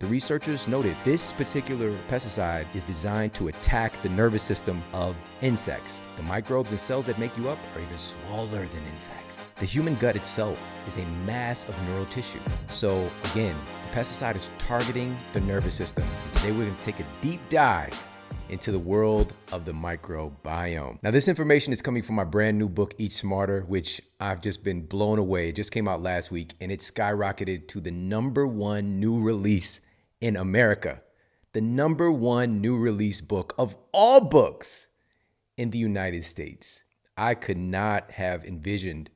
The researchers noted this particular pesticide is designed to attack the nervous system of insects. The microbes and cells that make you up are even smaller than insects. The human gut itself is a mass of neural tissue. So again, the pesticide is targeting the nervous system. Today we're going to take a deep dive into the world of the microbiome. Now, this information is coming from my brand new book, Eat Smarter, which I've just been blown away. It just came out last week and it skyrocketed to the #1 new release in America. The #1 new release book of all books in the United States. I could not have envisioned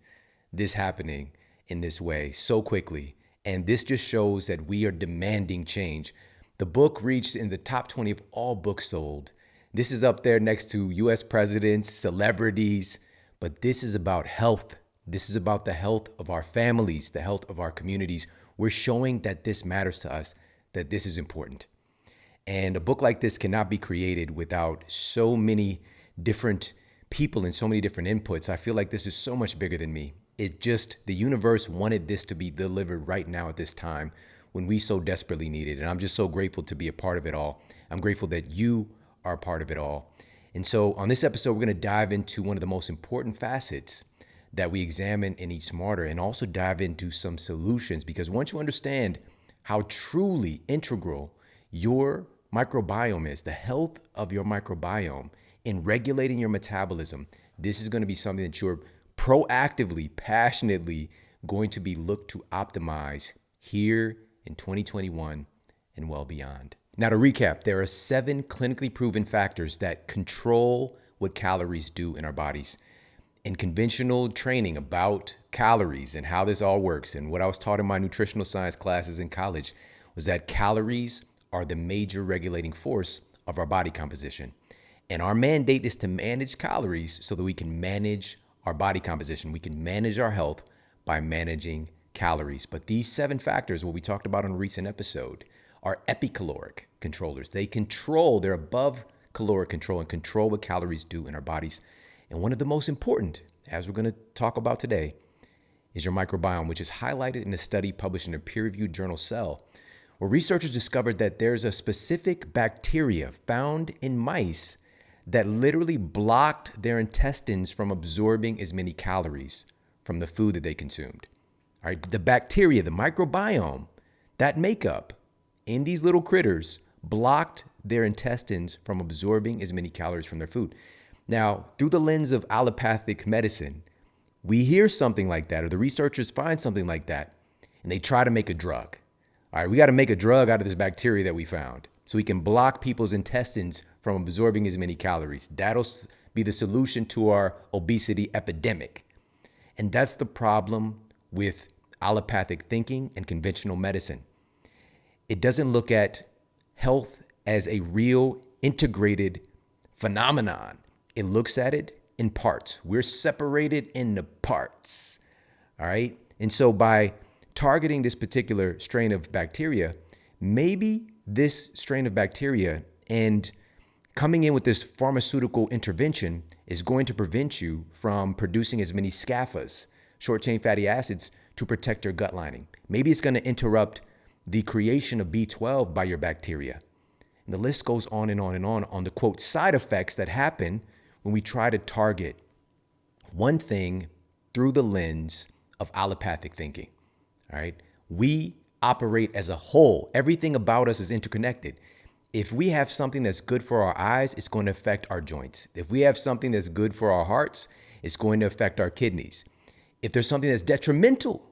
this happening in this way so quickly. And this just shows that we are demanding change. The book reached in the top 20 of all books sold. This is up there next to US presidents, celebrities, but this is about health. This is about the health of our families, the health of our communities. We're showing that this matters to us, that this is important. And a book like this cannot be created without so many different people and so many different inputs. I feel like this is so much bigger than me. The universe wanted this to be delivered right now at this time, when we so desperately need it. And I'm just so grateful to be a part of it all. I'm grateful that you are a part of it all. And so on this episode, we're going to dive into one of the most important facets that we examine in Eat Smarter, and also dive into some solutions, because once you understand how truly integral your microbiome is, the health of your microbiome in regulating your metabolism, this is going to be something that you're proactively, passionately going to be looked to optimize here in 2021 and well beyond. Now, to recap, there are 7 clinically proven factors that control what calories do in our bodies. In conventional training about calories and how this all works, and what I was taught in my nutritional science classes in college, was that calories are the major regulating force of our body composition. And our mandate is to manage calories so that we can manage our body composition. We can manage our health by managing calories. But these 7 factors, what we talked about on a recent episode, are epicaloric controllers. They're above caloric control and control what calories do in our bodies. And one of the most important, as we're going to talk about today, is your microbiome, which is highlighted in a study published in a peer-reviewed journal, Cell, where researchers discovered that there's a specific bacteria found in mice that literally blocked their intestines from absorbing as many calories from the food that they consumed. All right, the bacteria, the microbiome, that makeup in these little critters blocked their intestines from absorbing as many calories from their food. Now, through the lens of allopathic medicine, we hear something like that, or the researchers find something like that, and they try to make a drug. All right, we got to make a drug out of this bacteria that we found so we can block people's intestines from absorbing as many calories. That'll be the solution to our obesity epidemic. And that's the problem with allopathic thinking and conventional medicine. It doesn't look at health as a real integrated phenomenon. It looks at it in parts. We're separated into parts. All right. And so by targeting this particular strain of bacteria, maybe this strain of bacteria and coming in with this pharmaceutical intervention is going to prevent you from producing as many SCAFAs, short chain fatty acids, to protect your gut lining. Maybe it's going to interrupt the creation of B12 by your bacteria. And the list goes on and on and on the quote side effects that happen when we try to target one thing through the lens of allopathic thinking. All right. We operate as a whole. Everything about us is interconnected. If we have something that's good for our eyes, it's going to affect our joints. If we have something that's good for our hearts, it's going to affect our kidneys. If there's something that's detrimental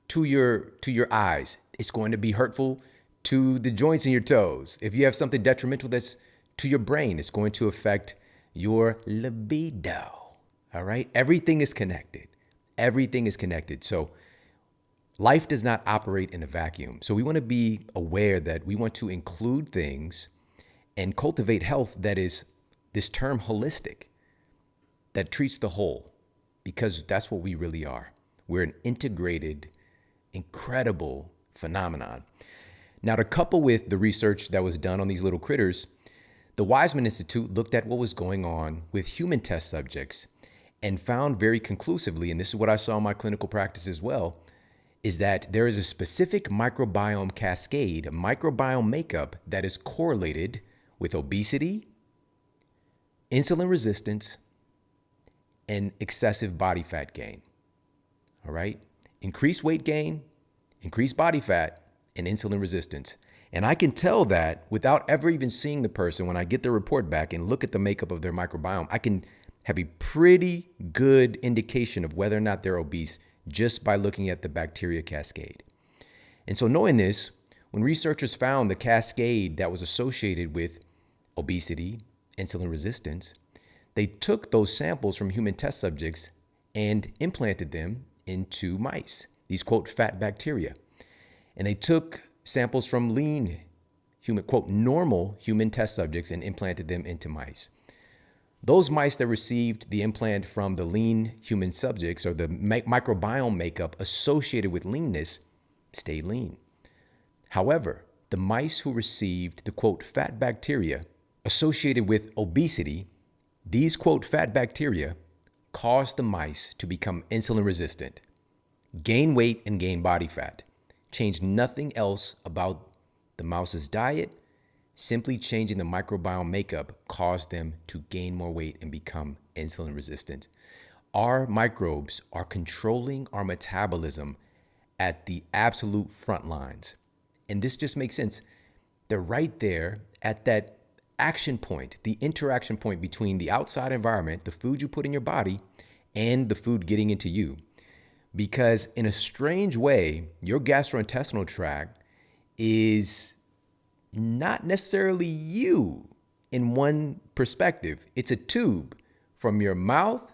to your eyes, it's going to be hurtful to the joints in your toes. If you have something detrimental that's to your brain, it's going to affect your libido. All right? Everything is connected. Everything is connected. So life does not operate in a vacuum. So we want to be aware that we want to include things and cultivate health that is this term holistic, that treats the whole, because that's what we really are. We're an integrated, incredible phenomenon. Now, to couple with the research that was done on these little critters, the Weizmann Institute looked at what was going on with human test subjects and found very conclusively, and this is what I saw in my clinical practice as well, is that there is a specific microbiome cascade, a microbiome makeup that is correlated with obesity, insulin resistance, and excessive body fat gain. All right? Increased weight gain, increased body fat, and insulin resistance. And I can tell that without ever even seeing the person. When I get the report back and look at the makeup of their microbiome, I can have a pretty good indication of whether or not they're obese just by looking at the bacteria cascade. And so knowing this, when researchers found the cascade that was associated with obesity, insulin resistance, they took those samples from human test subjects and implanted them into mice, these quote fat bacteria. And they took samples from lean human, quote, normal human test subjects and implanted them into mice. Those mice that received the implant from the lean human subjects, or the microbiome makeup associated with leanness, stayed lean. However, the mice who received the quote fat bacteria associated with obesity, these quote fat bacteria caused the mice to become insulin resistant, gain weight and gain body fat. Changed nothing else about the mouse's diet. Simply changing the microbiome makeup caused them to gain more weight and become insulin resistant. Our microbes are controlling our metabolism at the absolute front lines. And this just makes sense. They're right there at that action point, the interaction point between the outside environment, the food you put in your body, and the food getting into you. Because in a strange way, your gastrointestinal tract is not necessarily you in one perspective. It's a tube from your mouth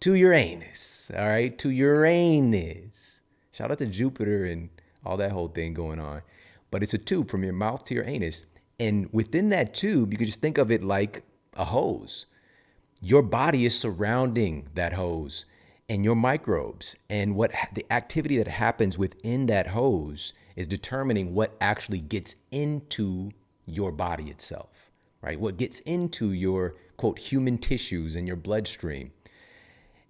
to your anus, all right? To Uranus. Shout out to Jupiter and all that whole thing going on. But it's a tube from your mouth to your anus. And within that tube, you can just think of it like a hose. Your body is surrounding that hose and your microbes, and what the activity that happens within that hose is determining what actually gets into your body itself, right? What gets into your, quote, human tissues and your bloodstream.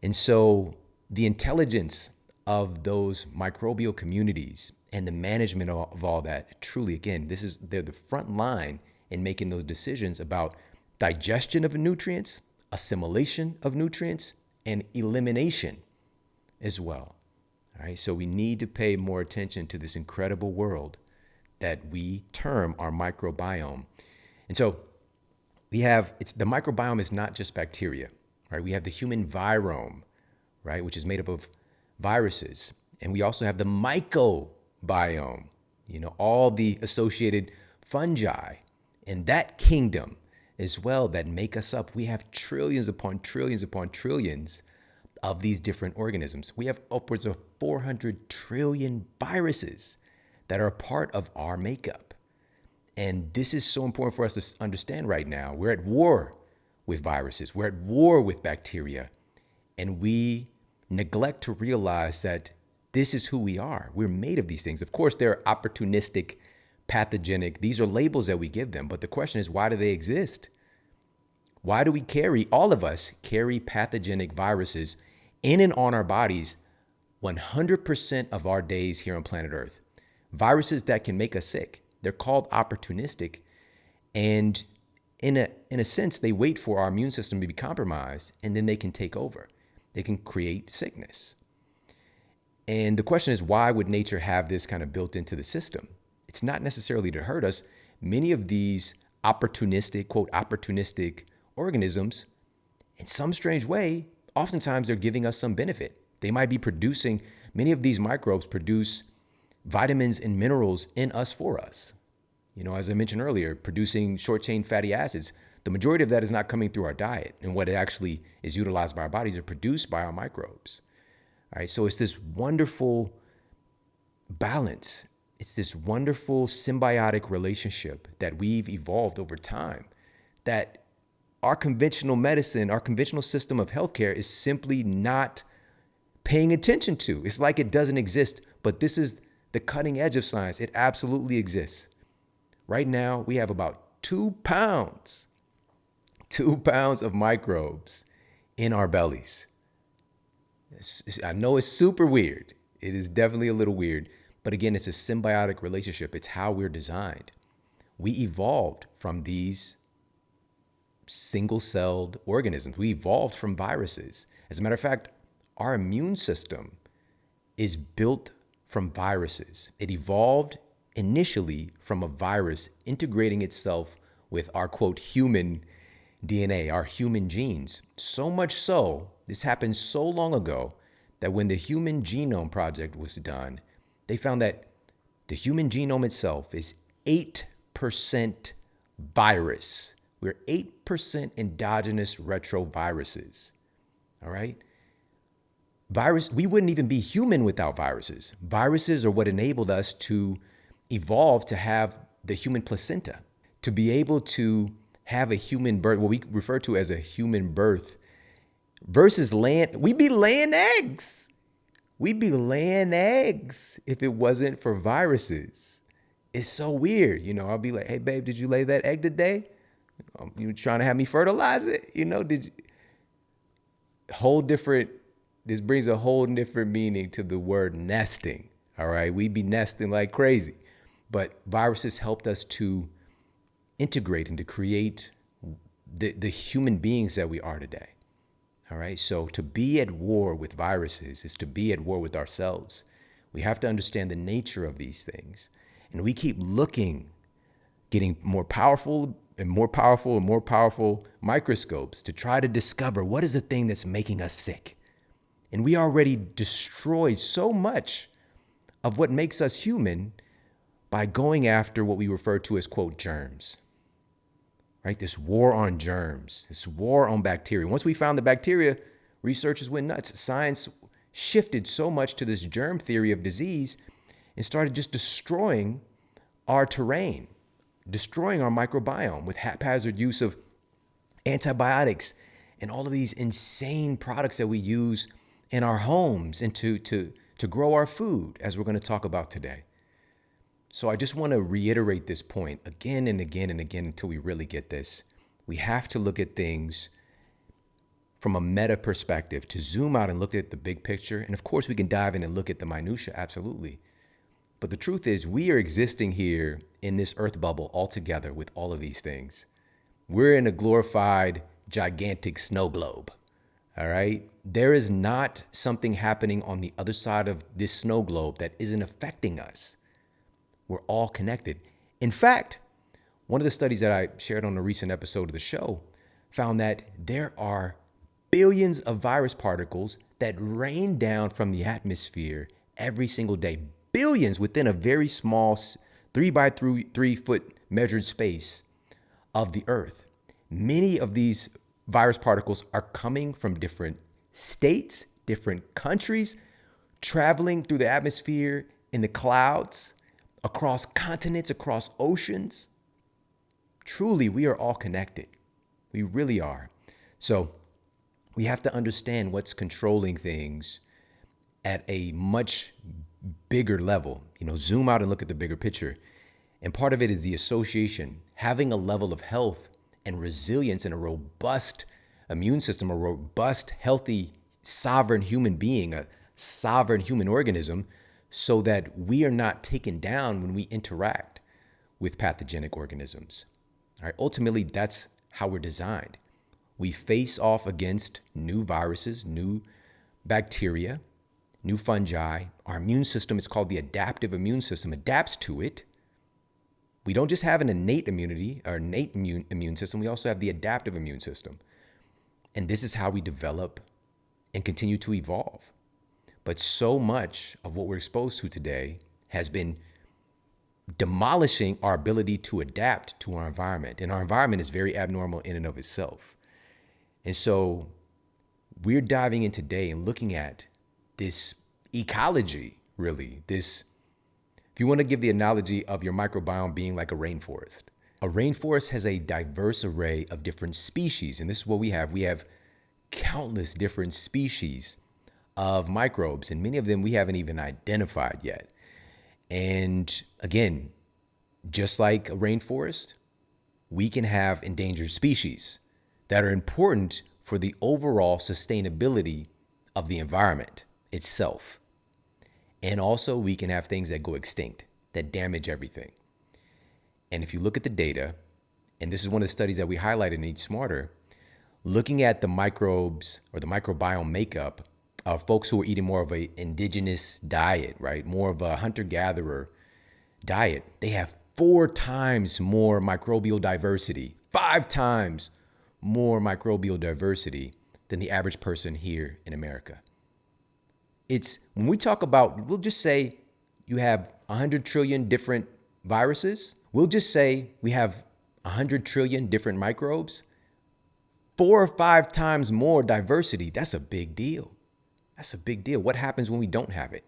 And so the intelligence of those microbial communities and the management of all that, truly, again, they're the front line in making those decisions about digestion of nutrients, assimilation of nutrients, and elimination as well. All right, so we need to pay more attention to this incredible world that we term our microbiome. And so the microbiome is not just bacteria, right? We have the human virome, right, which is made up of viruses. And we also have the mycobiome, all the associated fungi in that kingdom as well that make us up. We have trillions upon trillions upon trillions of these different organisms. We have upwards of 400 trillion viruses that are a part of our makeup. And this is so important for us to understand right now. We're at war with viruses. We're at war with bacteria. And we neglect to realize that this is who we are. We're made of these things. Of course, they're opportunistic, pathogenic. These are labels that we give them. But the question is, why do they exist? Why do all of us carry pathogenic viruses in and on our bodies 100% of our days here on planet Earth? Viruses that can make us sick. They're called opportunistic. And in a sense, they wait for our immune system to be compromised, and then they can take over. They can create sickness. And the question is, why would nature have this kind of built into the system? It's not necessarily to hurt us. Many of these opportunistic, quote, opportunistic organisms, in some strange way, oftentimes they're giving us some benefit. They might be producing, many of these microbes produce vitamins and minerals in us for us. As I mentioned earlier, producing short chain fatty acids, the majority of that is not coming through our diet. And what actually is utilized by our bodies are produced by our microbes. All right, so it's this wonderful balance. It's this wonderful symbiotic relationship that we've evolved over time that our conventional medicine, our conventional system of healthcare is simply not paying attention to. It's like it doesn't exist, but this is the cutting edge of science. It absolutely exists. Right now, we have about 2 pounds of microbes in our bellies. I know it's super weird. It is definitely a little weird. But again, it's a symbiotic relationship. It's how we're designed. We evolved from these single-celled organisms. We evolved from viruses. As a matter of fact, our immune system is built from viruses. It evolved initially from a virus integrating itself with our, quote, human DNA, our human genes. So much so, this happened so long ago that when the Human Genome Project was done, they found that the human genome itself is 8% virus. We're 8% endogenous retroviruses. All right? We wouldn't even be human without viruses. Viruses are what enabled us to evolve to have the human placenta, to be able to have a human birth, what we refer to as a human birth, versus we'd be laying eggs. We'd be laying eggs if it wasn't for viruses. It's so weird. I'll be like, hey, babe, did you lay that egg today? You trying to have me fertilize it? This brings a whole different meaning to the word nesting. All right. We'd be nesting like crazy. But viruses helped us to integrate and to create the human beings that we are today. All right. So to be at war with viruses is to be at war with ourselves. We have to understand the nature of these things. And we keep getting more powerful and more powerful and more powerful microscopes to try to discover what is the thing that's making us sick. And we already destroyed so much of what makes us human by going after what we refer to as, quote, germs. Right? This war on germs, this war on bacteria. Once we found the bacteria, researchers went nuts. Science shifted so much to this germ theory of disease and started just destroying our terrain, destroying our microbiome with haphazard use of antibiotics and all of these insane products that we use in our homes and to grow our food, as we're going to talk about today. So I just want to reiterate this point again and again and again until we really get this. We have to look at things from a meta perspective, to zoom out and look at the big picture. And of course, we can dive in and look at the minutia, absolutely. But the truth is, we are existing here in this earth bubble all together with all of these things. We're in a glorified, gigantic snow globe. All right. There is not something happening on the other side of this snow globe that isn't affecting us. We're all connected. In fact, one of the studies that I shared on a recent episode of the show found that there are billions of virus particles that rain down from the atmosphere every single day. Billions within a very small 3 by 3 foot measured space of the earth. Many of these virus particles are coming from different states, different countries, traveling through the atmosphere, in the clouds, across continents, across oceans. Truly, we are all connected. We really are. So we have to understand what's controlling things at a much bigger level. Zoom out and look at the bigger picture. And part of it is the association, having a level of health and resilience and a robust immune system, a robust, healthy, sovereign human being, a sovereign human organism, so that we are not taken down when we interact with pathogenic organisms. All right. Ultimately, that's how we're designed. We face off against new viruses, new bacteria, new fungi. Our immune system is called the adaptive immune system, adapts to it. We don't just have an innate immunity or innate immune system. We also have the adaptive immune system. And this is how we develop and continue to evolve. But so much of what we're exposed to today has been demolishing our ability to adapt to our environment. And our environment is very abnormal in and of itself. And so we're diving in today and looking at this ecology, really. If you want to give the analogy of your microbiome being like a rainforest. A rainforest has a diverse array of different species. And this is what we have. We have countless different species of microbes, and many of them we haven't even identified yet. And again, just like a rainforest, we can have endangered species that are important for the overall sustainability of the environment itself. And also we can have things that go extinct, that damage everything. And if you look at the data, and this is one of the studies that we highlighted in Eat Smarter, looking at the microbes or the microbiome makeup of folks who are eating more of an indigenous diet, right? More of a hunter-gatherer diet, they have 4 times more microbial diversity, 5 times more microbial diversity than the average person here in America. It's when we talk about, we'll just say you have 100 trillion different viruses. We'll just say we have 100 trillion different microbes. 4 or 5 times more diversity. That's a big deal. That's a big deal. What happens when we don't have it?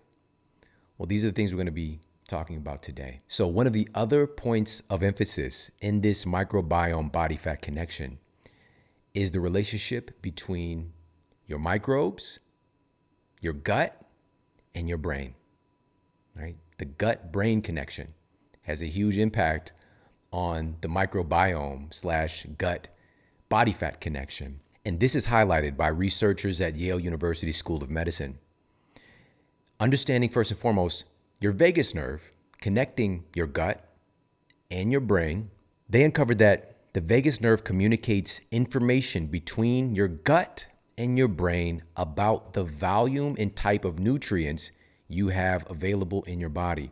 Well, these are the things we're going to be talking about today. So one of the other points of emphasis in this microbiome body fat connection is the relationship between your microbes, your gut, and your brain, right? The gut-brain connection has a huge impact on the microbiome / gut body fat connection. And this is highlighted by researchers at Yale University School of Medicine. Understanding first and foremost, your vagus nerve connecting your gut and your brain, they uncovered that the vagus nerve communicates information between your gut and your brain about the volume and type of nutrients you have available in your body.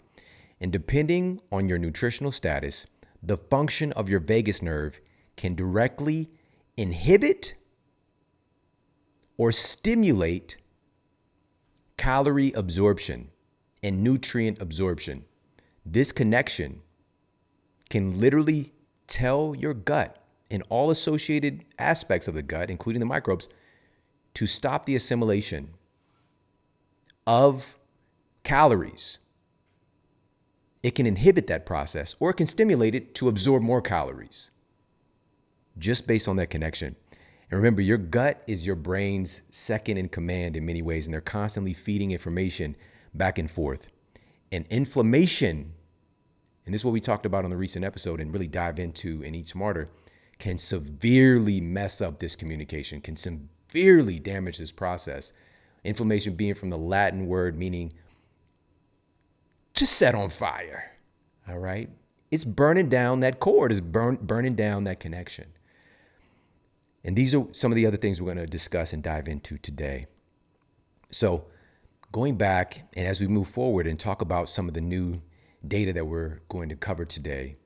And depending on your nutritional status, the function of your vagus nerve can directly inhibit or stimulate calorie absorption and nutrient absorption. This connection can literally tell your gut and all associated aspects of the gut, including the microbes, to stop the assimilation of calories. It can inhibit that process, or it can stimulate it to absorb more calories just based on that connection. And remember, your gut is your brain's second in command in many ways, and they're constantly feeding information back and forth. And inflammation, and this is what we talked about on the recent episode and really dive into in Eat Smarter, can severely mess up this communication, can severely damage this process. Inflammation being from the Latin word meaning to set on fire, all right? It's burning down that cord, it's burning down that connection. And these are some of the other things we're going to discuss and dive into today. So going back, and as we move forward and talk about some of the new data that we're going to cover today,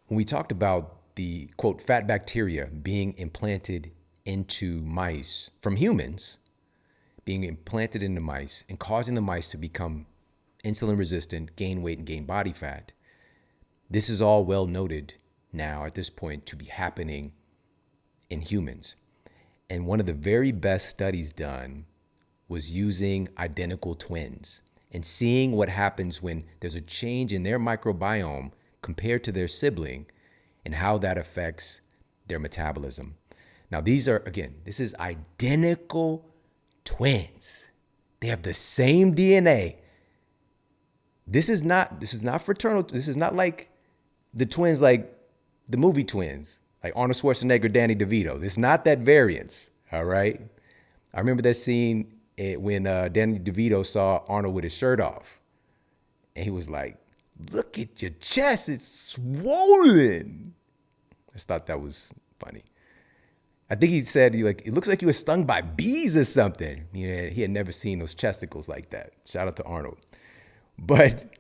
when we talked about the, quote, fat bacteria being implanted into mice from humans, being implanted into mice and causing the mice to become insulin resistant, gain weight, and gain body fat, this is all well noted now at this point to be happening in humans. And one of the very best studies done was using identical twins and seeing what happens when there's a change in their microbiome compared to their sibling and how that affects their metabolism. Now, these are, again, this is identical twins. They have the same DNA. This is not fraternal. This is not like the twins, like the movie twins, like Arnold Schwarzenegger, Danny DeVito. It's not that variance, all right? I remember that scene when Danny DeVito saw Arnold with his shirt off. And he was like, "Look at your chest, it's swollen." I just thought that was funny. I think he said, like, "It looks like you were stung by bees or something." Yeah, he had never seen those chesticles like that. Shout out to Arnold. But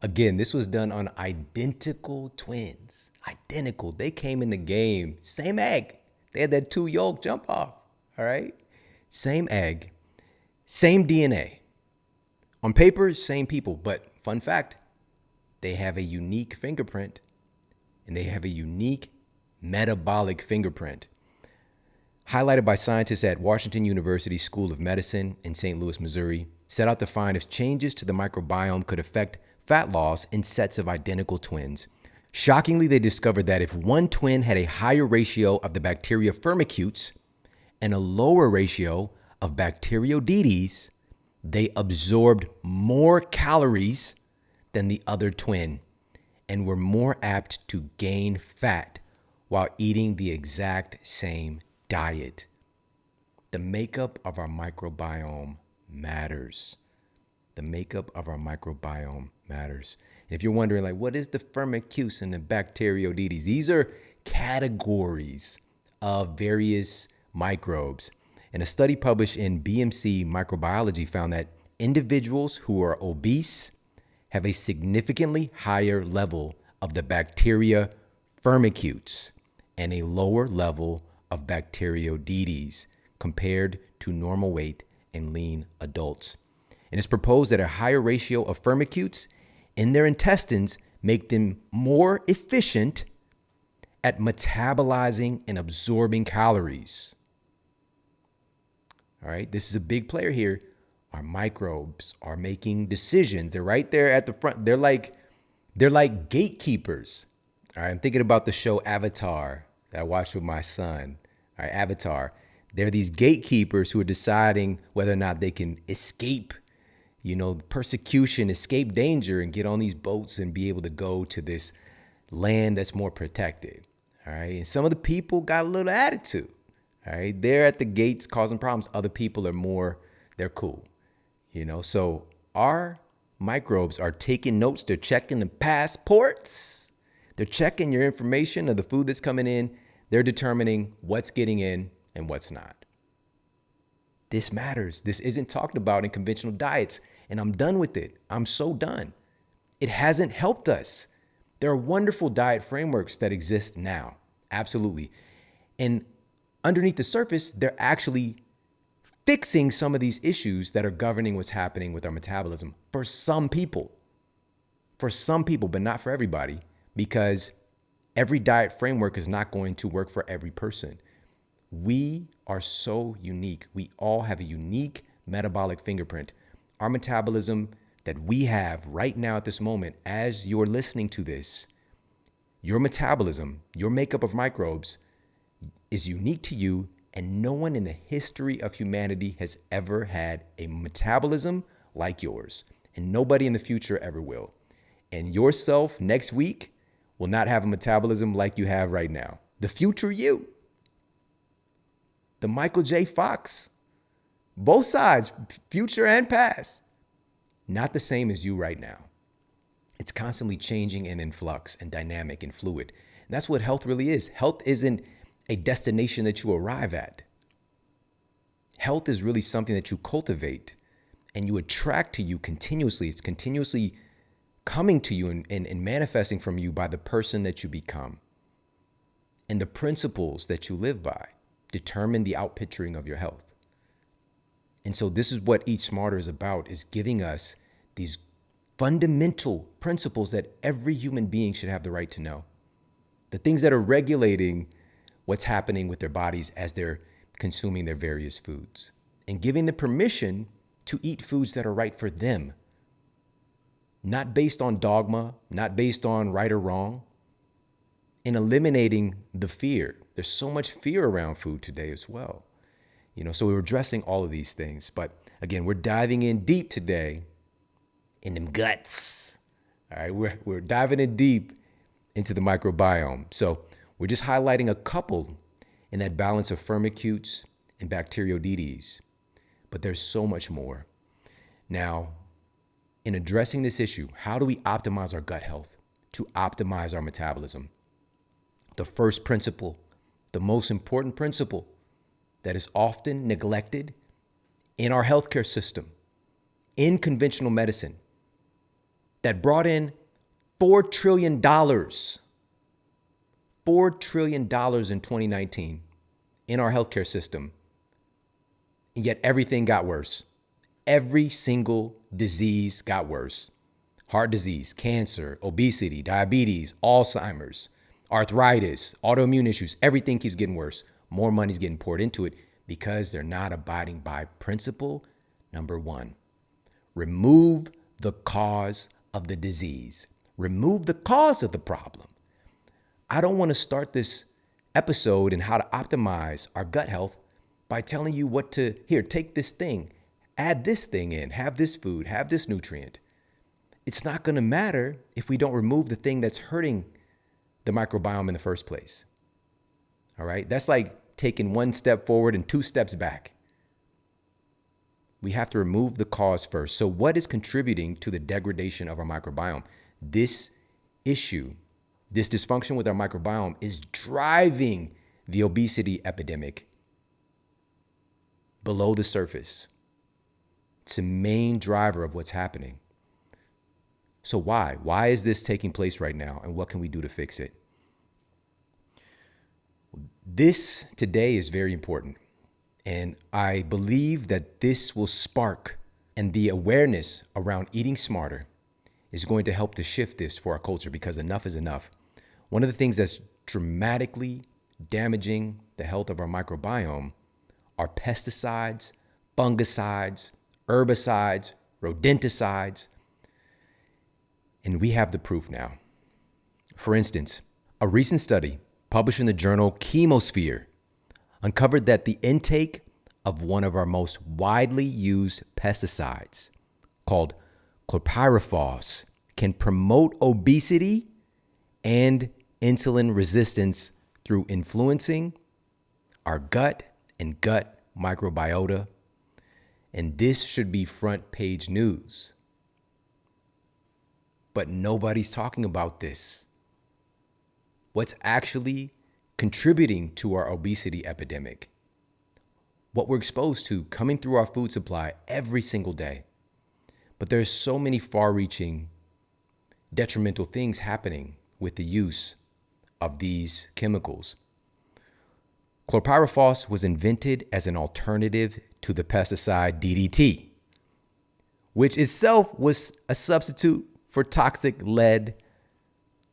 again, this was done on identical twins. Identical. They came in the game. Same egg. They had that 2 yolk jump off. All right. Same egg. Same DNA. On paper, same people. But fun fact, they have a unique fingerprint and they have a unique metabolic fingerprint. Highlighted by scientists at Washington University School of Medicine in St. Louis, Missouri, set out to find if changes to the microbiome could affect fat loss in sets of identical twins. Shockingly, they discovered that if one twin had a higher ratio of the bacteria Firmicutes and a lower ratio of Bacteroidetes, they absorbed more calories than the other twin and were more apt to gain fat while eating the exact same diet. The makeup of our microbiome matters. The makeup of our microbiome matters. And if you're wondering, like, what is the Firmicutes and the Bacteroidetes? These are categories of various microbes. And a study published in BMC Microbiology found that individuals who are obese have a significantly higher level of the bacteria Firmicutes and a lower level of Bacteroidetes compared to normal weight and lean adults. And it's proposed that a higher ratio of Firmicutes in their intestines make them more efficient at metabolizing and absorbing calories. All right, this is a big player here. Our microbes are making decisions. They're right there at the front. They're like gatekeepers. All right, I'm thinking about the show Avatar that I watched with my son. All right, Avatar. They're these gatekeepers who are deciding whether or not they can escape, persecution, escape danger, and get on these boats and be able to go to this land that's more protected. All right, and some of the people got a little attitude. All right, they're at the gates causing problems. Other people are they're cool. So our microbes are taking notes. They're checking the passports. They're checking your information of the food that's coming in. They're determining what's getting in and what's not. This matters. This isn't talked about in conventional diets, and I'm done with it. I'm so done. It hasn't helped us. There are wonderful diet frameworks that exist now. Absolutely. And underneath the surface, they're actually fixing some of these issues that are governing what's happening with our metabolism for some people. For some people, but not for everybody, because every diet framework is not going to work for every person. We are so unique. We all have a unique metabolic fingerprint. Our metabolism that we have right now at this moment, as you're listening to this, your metabolism, your makeup of microbes is unique to you, and no one in the history of humanity has ever had a metabolism like yours, and nobody in the future ever will. And yourself next week will not have a metabolism like you have right now. The future you, the Michael J. Fox, both sides, future and past, not the same as you right now. It's constantly changing and in flux and dynamic and fluid. And that's what health really is. Health isn't a destination that you arrive at. Health is really something that you cultivate and you attract to you continuously. It's continuously coming to you and manifesting from you by the person that you become. And the principles that you live by determine the outpicturing of your health. And so this is what Eat Smarter is about, is giving us these fundamental principles that every human being should have the right to know. The things that are regulating what's happening with their bodies as they're consuming their various foods, and giving them permission to eat foods that are right for them. Not based on dogma, not based on right or wrong, and eliminating the fear. There's so much fear around food today as well. So we're addressing all of these things. But again, we're diving in deep today in them guts. All right, we're diving in deep into the microbiome. So we're just highlighting a couple in that balance of Firmicutes and Bacteroidetes. But there's so much more. Now, in addressing this issue, how do we optimize our gut health to optimize our metabolism? The first principle, the most important principle that is often neglected in our healthcare system, in conventional medicine, that brought in $4 trillion, $4 trillion in 2019 in our healthcare system, and yet everything got worse. Every single disease got worse. Heart disease, cancer, obesity, diabetes, Alzheimer's, arthritis, autoimmune issues, everything keeps getting worse. More money's getting poured into it because they're not abiding by principle number one. Remove the cause of the disease. Remove the cause of the problem. I don't want to start this episode in how to optimize our gut health by telling you here, take this thing, add this thing in, have this food, have this nutrient. It's not going to matter if we don't remove the thing that's hurting the microbiome in the first place. All right. That's like taking one step forward and two steps back. We have to remove the cause first. So what is contributing to the degradation of our microbiome? This issue, this dysfunction with our microbiome is driving the obesity epidemic below the surface. It's a main driver of what's happening. So why? Why is this taking place right now? And what can we do to fix it? This today is very important. And I believe that this will spark, and the awareness around eating smarter is going to help to shift this for our culture, because enough is enough. One of the things that's dramatically damaging the health of our microbiome are pesticides, fungicides, herbicides, rodenticides. And we have the proof now. For instance, a recent study published in the journal Chemosphere uncovered that the intake of one of our most widely used pesticides, called chlorpyrifos, can promote obesity and insulin resistance through influencing our gut and gut microbiota. And this should be front page news. But nobody's talking about this. What's actually contributing to our obesity epidemic? What we're exposed to coming through our food supply every single day. But there's so many far-reaching, detrimental things happening with the use of these chemicals. Chlorpyrifos was invented as an alternative to the pesticide DDT, which itself was a substitute for toxic lead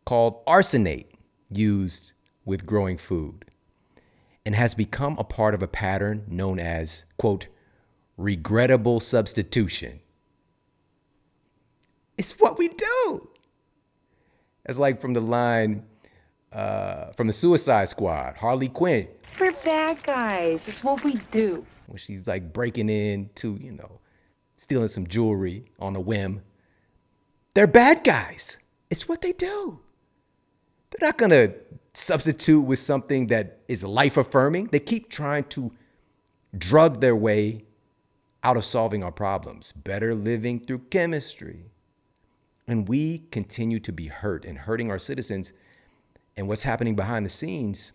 called arsenate used with growing food, and has become a part of a pattern known as, quote, regrettable substitution. It's what we do. It's like from the line from the Suicide Squad, Harley Quinn. We're bad guys. It's what we do. When she's like breaking in to, stealing some jewelry on a whim. They're bad guys. It's what they do. They're not going to substitute with something that is life affirming. They keep trying to drug their way out of solving our problems. Better living through chemistry. And we continue to be hurt and hurting our citizens. And what's happening behind the scenes,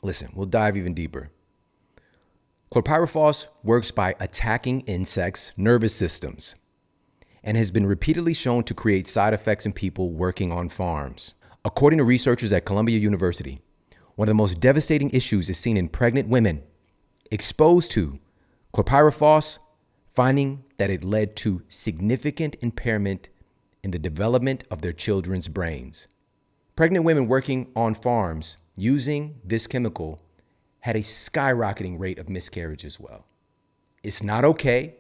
listen, we'll dive even deeper. Chlorpyrifos works by attacking insects' nervous systems and has been repeatedly shown to create side effects in people working on farms. According to researchers at Columbia University, one of the most devastating issues is seen in pregnant women exposed to chlorpyrifos, finding that it led to significant impairment in the development of their children's brains. Pregnant women working on farms using this chemical had a skyrocketing rate of miscarriage as well. It's not okay.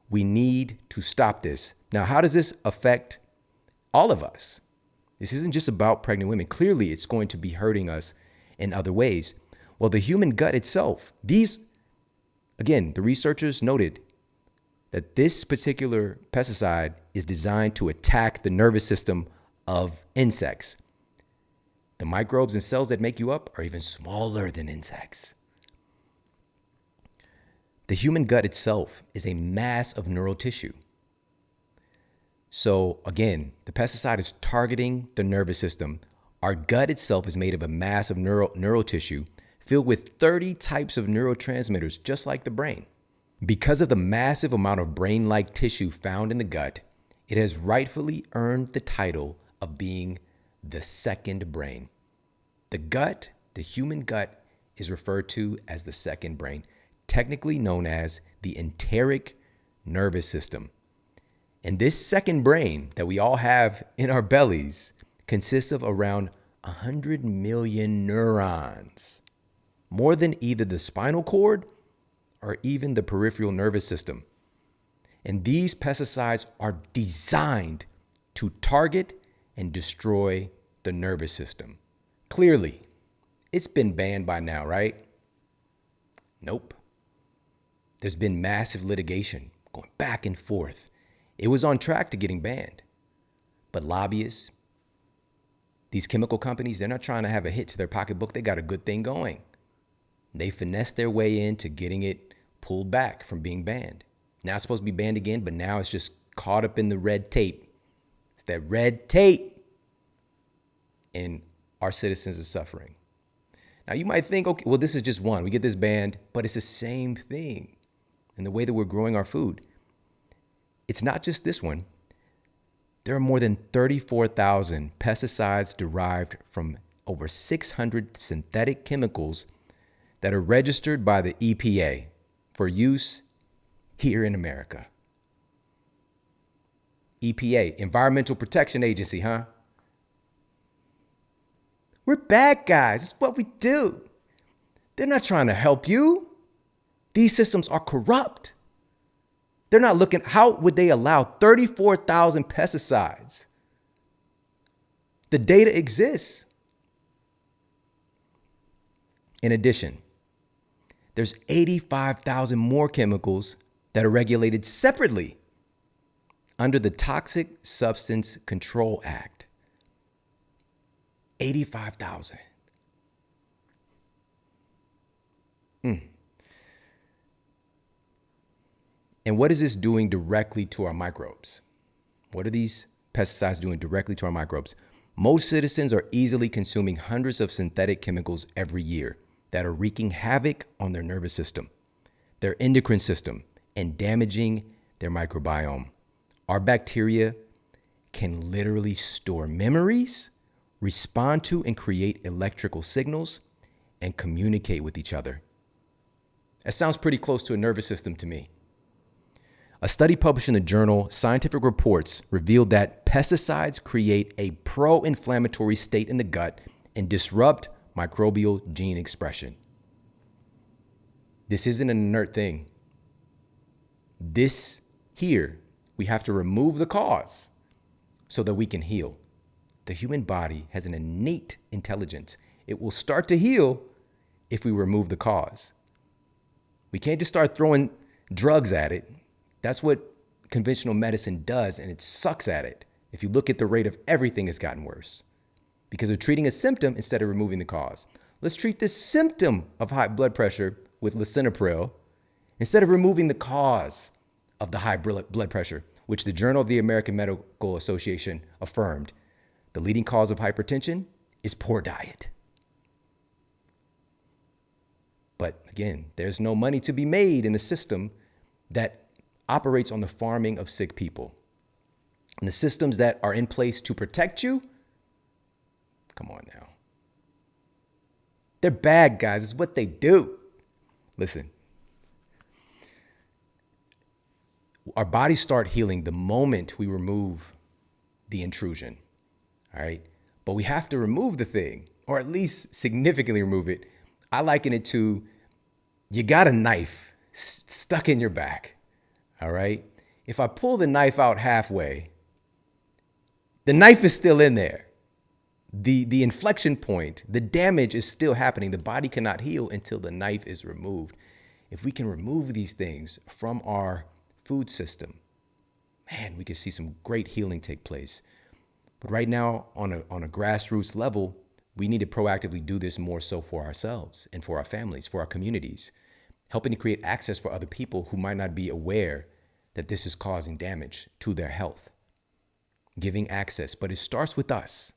We need to stop this. Now, how does this affect all of us? This isn't just about pregnant women. Clearly, it's going to be hurting us in other ways. Well, the human gut itself, the researchers noted that this particular pesticide is designed to attack the nervous system of insects. The microbes and cells that make you up are even smaller than insects. The human gut itself is a mass of neural tissue. So again, the pesticide is targeting the nervous system. Our gut itself is made of a mass of neural tissue filled with 30 types of neurotransmitters, just like the brain. Because of the massive amount of brain-like tissue found in the gut, it has rightfully earned the title of being the second brain. The gut, the human gut, is referred to as the second brain, technically known as the enteric nervous system. And this second brain that we all have in our bellies consists of around 100 million neurons, more than either the spinal cord or even the peripheral nervous system. And these pesticides are designed to target and destroy the nervous system. Clearly, it's been banned by now, right? Nope. There's been massive litigation going back and forth. It was on track to getting banned. But lobbyists, these chemical companies, they're not trying to have a hit to their pocketbook. They got a good thing going. They finessed their way into getting it pulled back from being banned. Now it's supposed to be banned again, but now it's just caught up in the red tape. It's that red tape. And our citizens are suffering. Now you might think, okay, well, this is just one. We get this banned, but it's the same thing in the way that we're growing our food. It's not just this one. There are more than 34,000 pesticides derived from over 600 synthetic chemicals that are registered by the EPA for use here in America. EPA, Environmental Protection Agency, huh? We're bad guys. It's what we do. They're not trying to help you. These systems are corrupt. They're not looking, how would they allow 34,000 pesticides? The data exists. In addition, there's 85,000 more chemicals that are regulated separately under the Toxic Substance Control Act. 85,000. And what is this doing directly to our microbes? What are these pesticides doing directly to our microbes? Most citizens are easily consuming hundreds of synthetic chemicals every year that are wreaking havoc on their nervous system, their endocrine system, and damaging their microbiome. Our bacteria can literally store memories, respond to and create electrical signals, and communicate with each other. That sounds pretty close to a nervous system to me. A study published in the journal Scientific Reports revealed that pesticides create a pro-inflammatory state in the gut and disrupt microbial gene expression. This isn't an inert thing. This here, we have to remove the cause so that we can heal. The human body has an innate intelligence. It will start to heal if we remove the cause. We can't just start throwing drugs at it. That's what conventional medicine does, and it sucks at it. If you look at the rate of everything, it's gotten worse because they're treating a symptom instead of removing the cause. Let's treat this symptom of high blood pressure with lisinopril instead of removing the cause of the high blood pressure, which the Journal of the American Medical Association affirmed. The leading cause of hypertension is poor diet. But again, there's no money to be made in a system that operates on the farming of sick people. And the systems that are in place to protect you, come on now. They're bad guys. It's what they do. Listen, our bodies start healing the moment we remove the intrusion. All right. But we have to remove the thing, or at least significantly remove it. I liken it to you got a knife stuck in your back. All right. If I pull the knife out halfway, the knife is still in there. The inflection point, the damage is still happening. The body cannot heal until the knife is removed. If we can remove these things from our food system, man, we can see some great healing take place. But right now, on a grassroots level, we need to proactively do this more so for ourselves and for our families, for our communities, helping to create access for other people who might not be aware that this is causing damage to their health. Giving access, but it starts with us.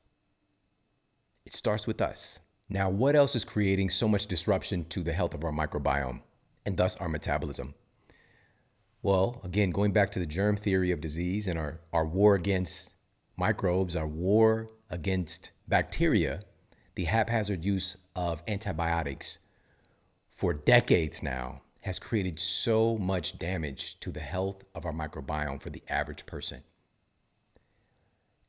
It starts with us. Now, what else is creating so much disruption to the health of our microbiome and thus our metabolism? Well, again, going back to the germ theory of disease and our war against microbes, our war against bacteria, the haphazard use of antibiotics for decades now has created so much damage to the health of our microbiome for the average person.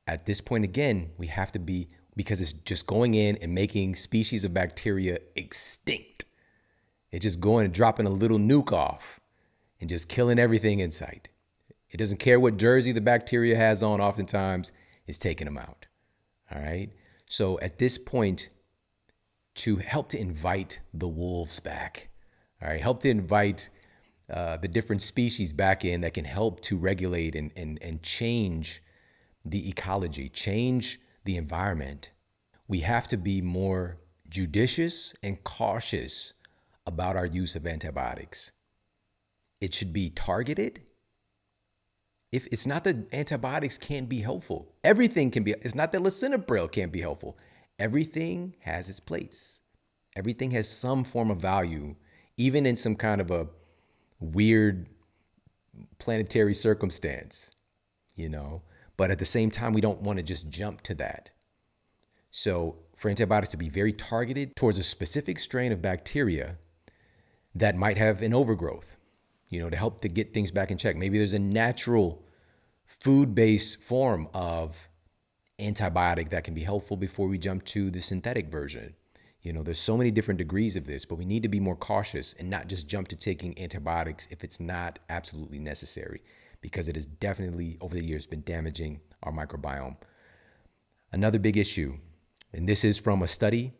At this point, again, we have to be, because it's just going in and making species of bacteria extinct. It's just going and dropping a little nuke off and just killing everything in sight. It doesn't care what jersey the bacteria has on, oftentimes it's taking them out. All right. So at this point, to help to invite the wolves back, all right, help to invite the different species back in that can help to regulate and change the ecology, change the environment. We have to be more judicious and cautious about our use of antibiotics. It should be targeted If it's not that antibiotics can't be helpful, everything can be. It's not that lisinopril can't be helpful. Everything has its place. Everything has some form of value, even in some kind of a weird planetary circumstance, you know. But at the same time, we don't want to just jump to that. So for antibiotics to be very targeted towards a specific strain of bacteria that might have an overgrowth, you know, to help to get things back in check. Maybe there's a natural food-based form of antibiotic that can be helpful before we jump to the synthetic version. You know, there's so many different degrees of this, but we need to be more cautious and not just jump to taking antibiotics if it's not absolutely necessary, because it has definitely over the years been damaging our microbiome. Another big issue, and this is from a study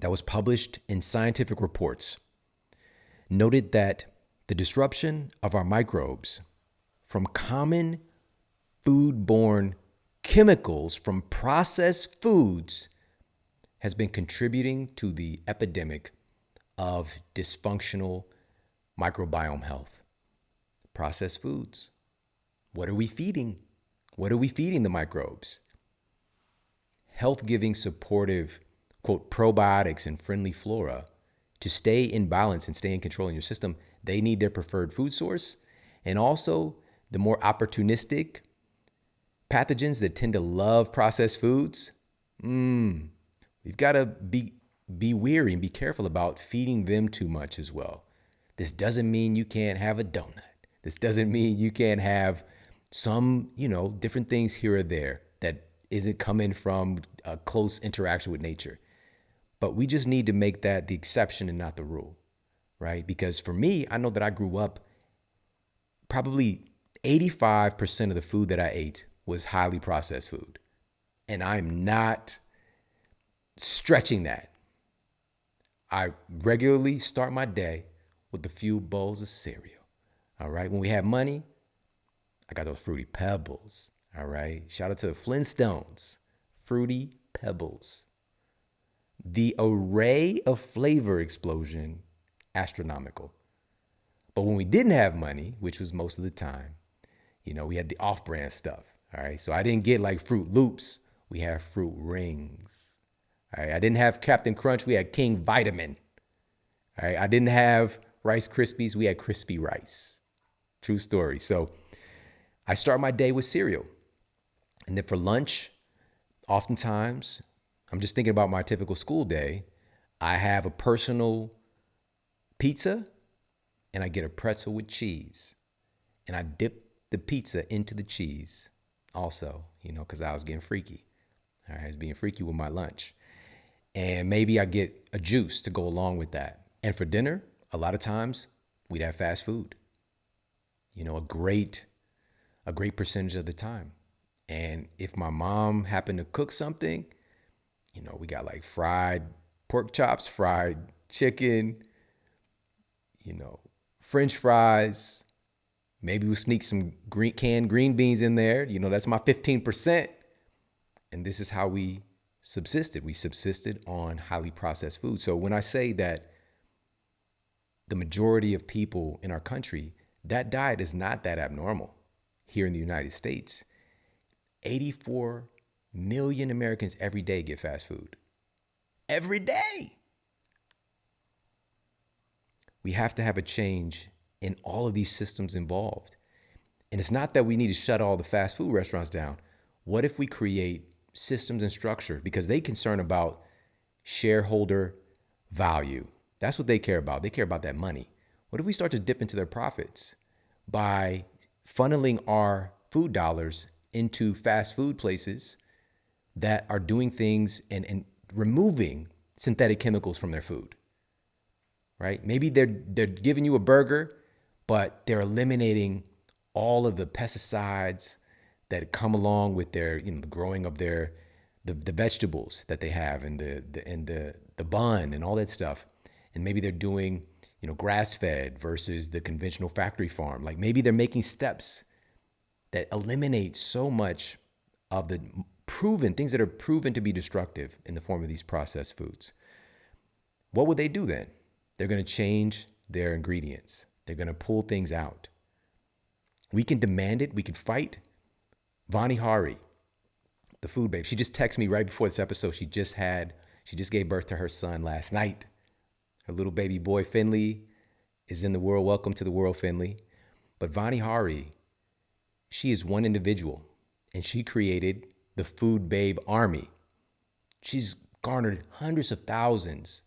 that was published in Scientific Reports, noted that the disruption of our microbes from common foodborne chemicals from processed foods has been contributing to the epidemic of dysfunctional microbiome health. Processed foods. What are we feeding? What are we feeding the microbes? Health-giving, supportive, quote, probiotics and friendly flora to stay in balance and stay in control in your system, they need their preferred food source. And also the more opportunistic pathogens that tend to love processed foods, we've got to be wary and be careful about feeding them too much as well. This doesn't mean you can't have a donut. This doesn't mean you can't have some, you know, different things here or there that isn't coming from a close interaction with nature. But we just need to make that the exception and not the rule, right? Because for me, I know that I grew up, probably 85% of the food that I ate was highly processed food. And I'm not stretching that. I regularly start my day with a few bowls of cereal. All right. When we have money, I got those Fruity Pebbles. All right. Shout out to the Flintstones. Fruity Pebbles. The array of flavor explosion, astronomical. But when we didn't have money, which was most of the time, you know, we had the off-brand stuff. All right. So I didn't get like Fruit Loops. We have Fruit Rings. All right. I didn't have Captain Crunch. We had King Vitamin. All right. I didn't have Rice Krispies. We had Crispy Rice. True story. So I start my day with cereal. And then for lunch, oftentimes, I'm just thinking about my typical school day. I have a personal pizza and I get a pretzel with cheese. And I dip the pizza into the cheese also, you know, because I was getting freaky. All right, I was being freaky with my lunch. And maybe I get a juice to go along with that. And for dinner, a lot of times we'd have fast food, you know, a great percentage of the time. And if my mom happened to cook something, you know, we got like fried pork chops, fried chicken, you know, French fries. Maybe we'll sneak some canned green beans in there. You know, that's my 15%. And this is how we subsisted. We subsisted on highly processed food. So when I say that the majority of people in our country, that diet is not that abnormal here in the United States. 84 million Americans every day get fast food. Every day. We have to have a change in all of these systems involved. And it's not that we need to shut all the fast food restaurants down. What if we create systems and structure? Because they concern about shareholder value. That's what they care about. They care about that money. What if we start to dip into their profits by funneling our food dollars into fast food places that are doing things and removing synthetic chemicals from their food, right? Maybe they're giving you a burger, but they're eliminating all of the pesticides that come along with their, you know, the growing of the vegetables that they have and the bun and all that stuff. And maybe they're doing, you know, grass-fed versus the conventional factory farm. Like maybe they're making steps that eliminate so much of the things that are proven to be destructive in the form of these processed foods. What would they do then? They're going to change their ingredients. They're going to pull things out. We can demand it. We can fight. Vani Hari, the food babe, she just texted me right before this episode. She just gave birth to her son last night. Her little baby boy, Finley, is in the world. Welcome to the world, Finley. But Vani Hari, she is one individual, and she created the Food Babe Army. She's garnered hundreds of thousands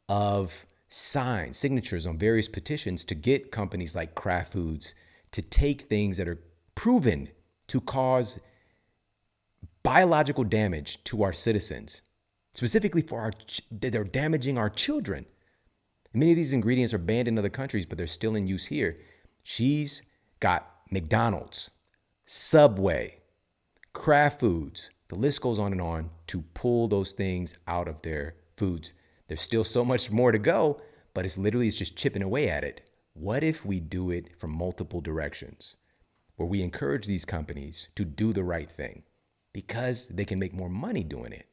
of signatures on various petitions to get companies like Kraft Foods to take things that are proven to cause biological damage to our citizens, specifically they're damaging our children. Many of these ingredients are banned in other countries, but they're still in use here. She's got McDonald's, Subway, Kraft Foods, the list goes on to pull those things out of their foods. There's still so much more to go, but it's just chipping away at it. What if we do it from multiple directions, where we encourage these companies to do the right thing because they can make more money doing it?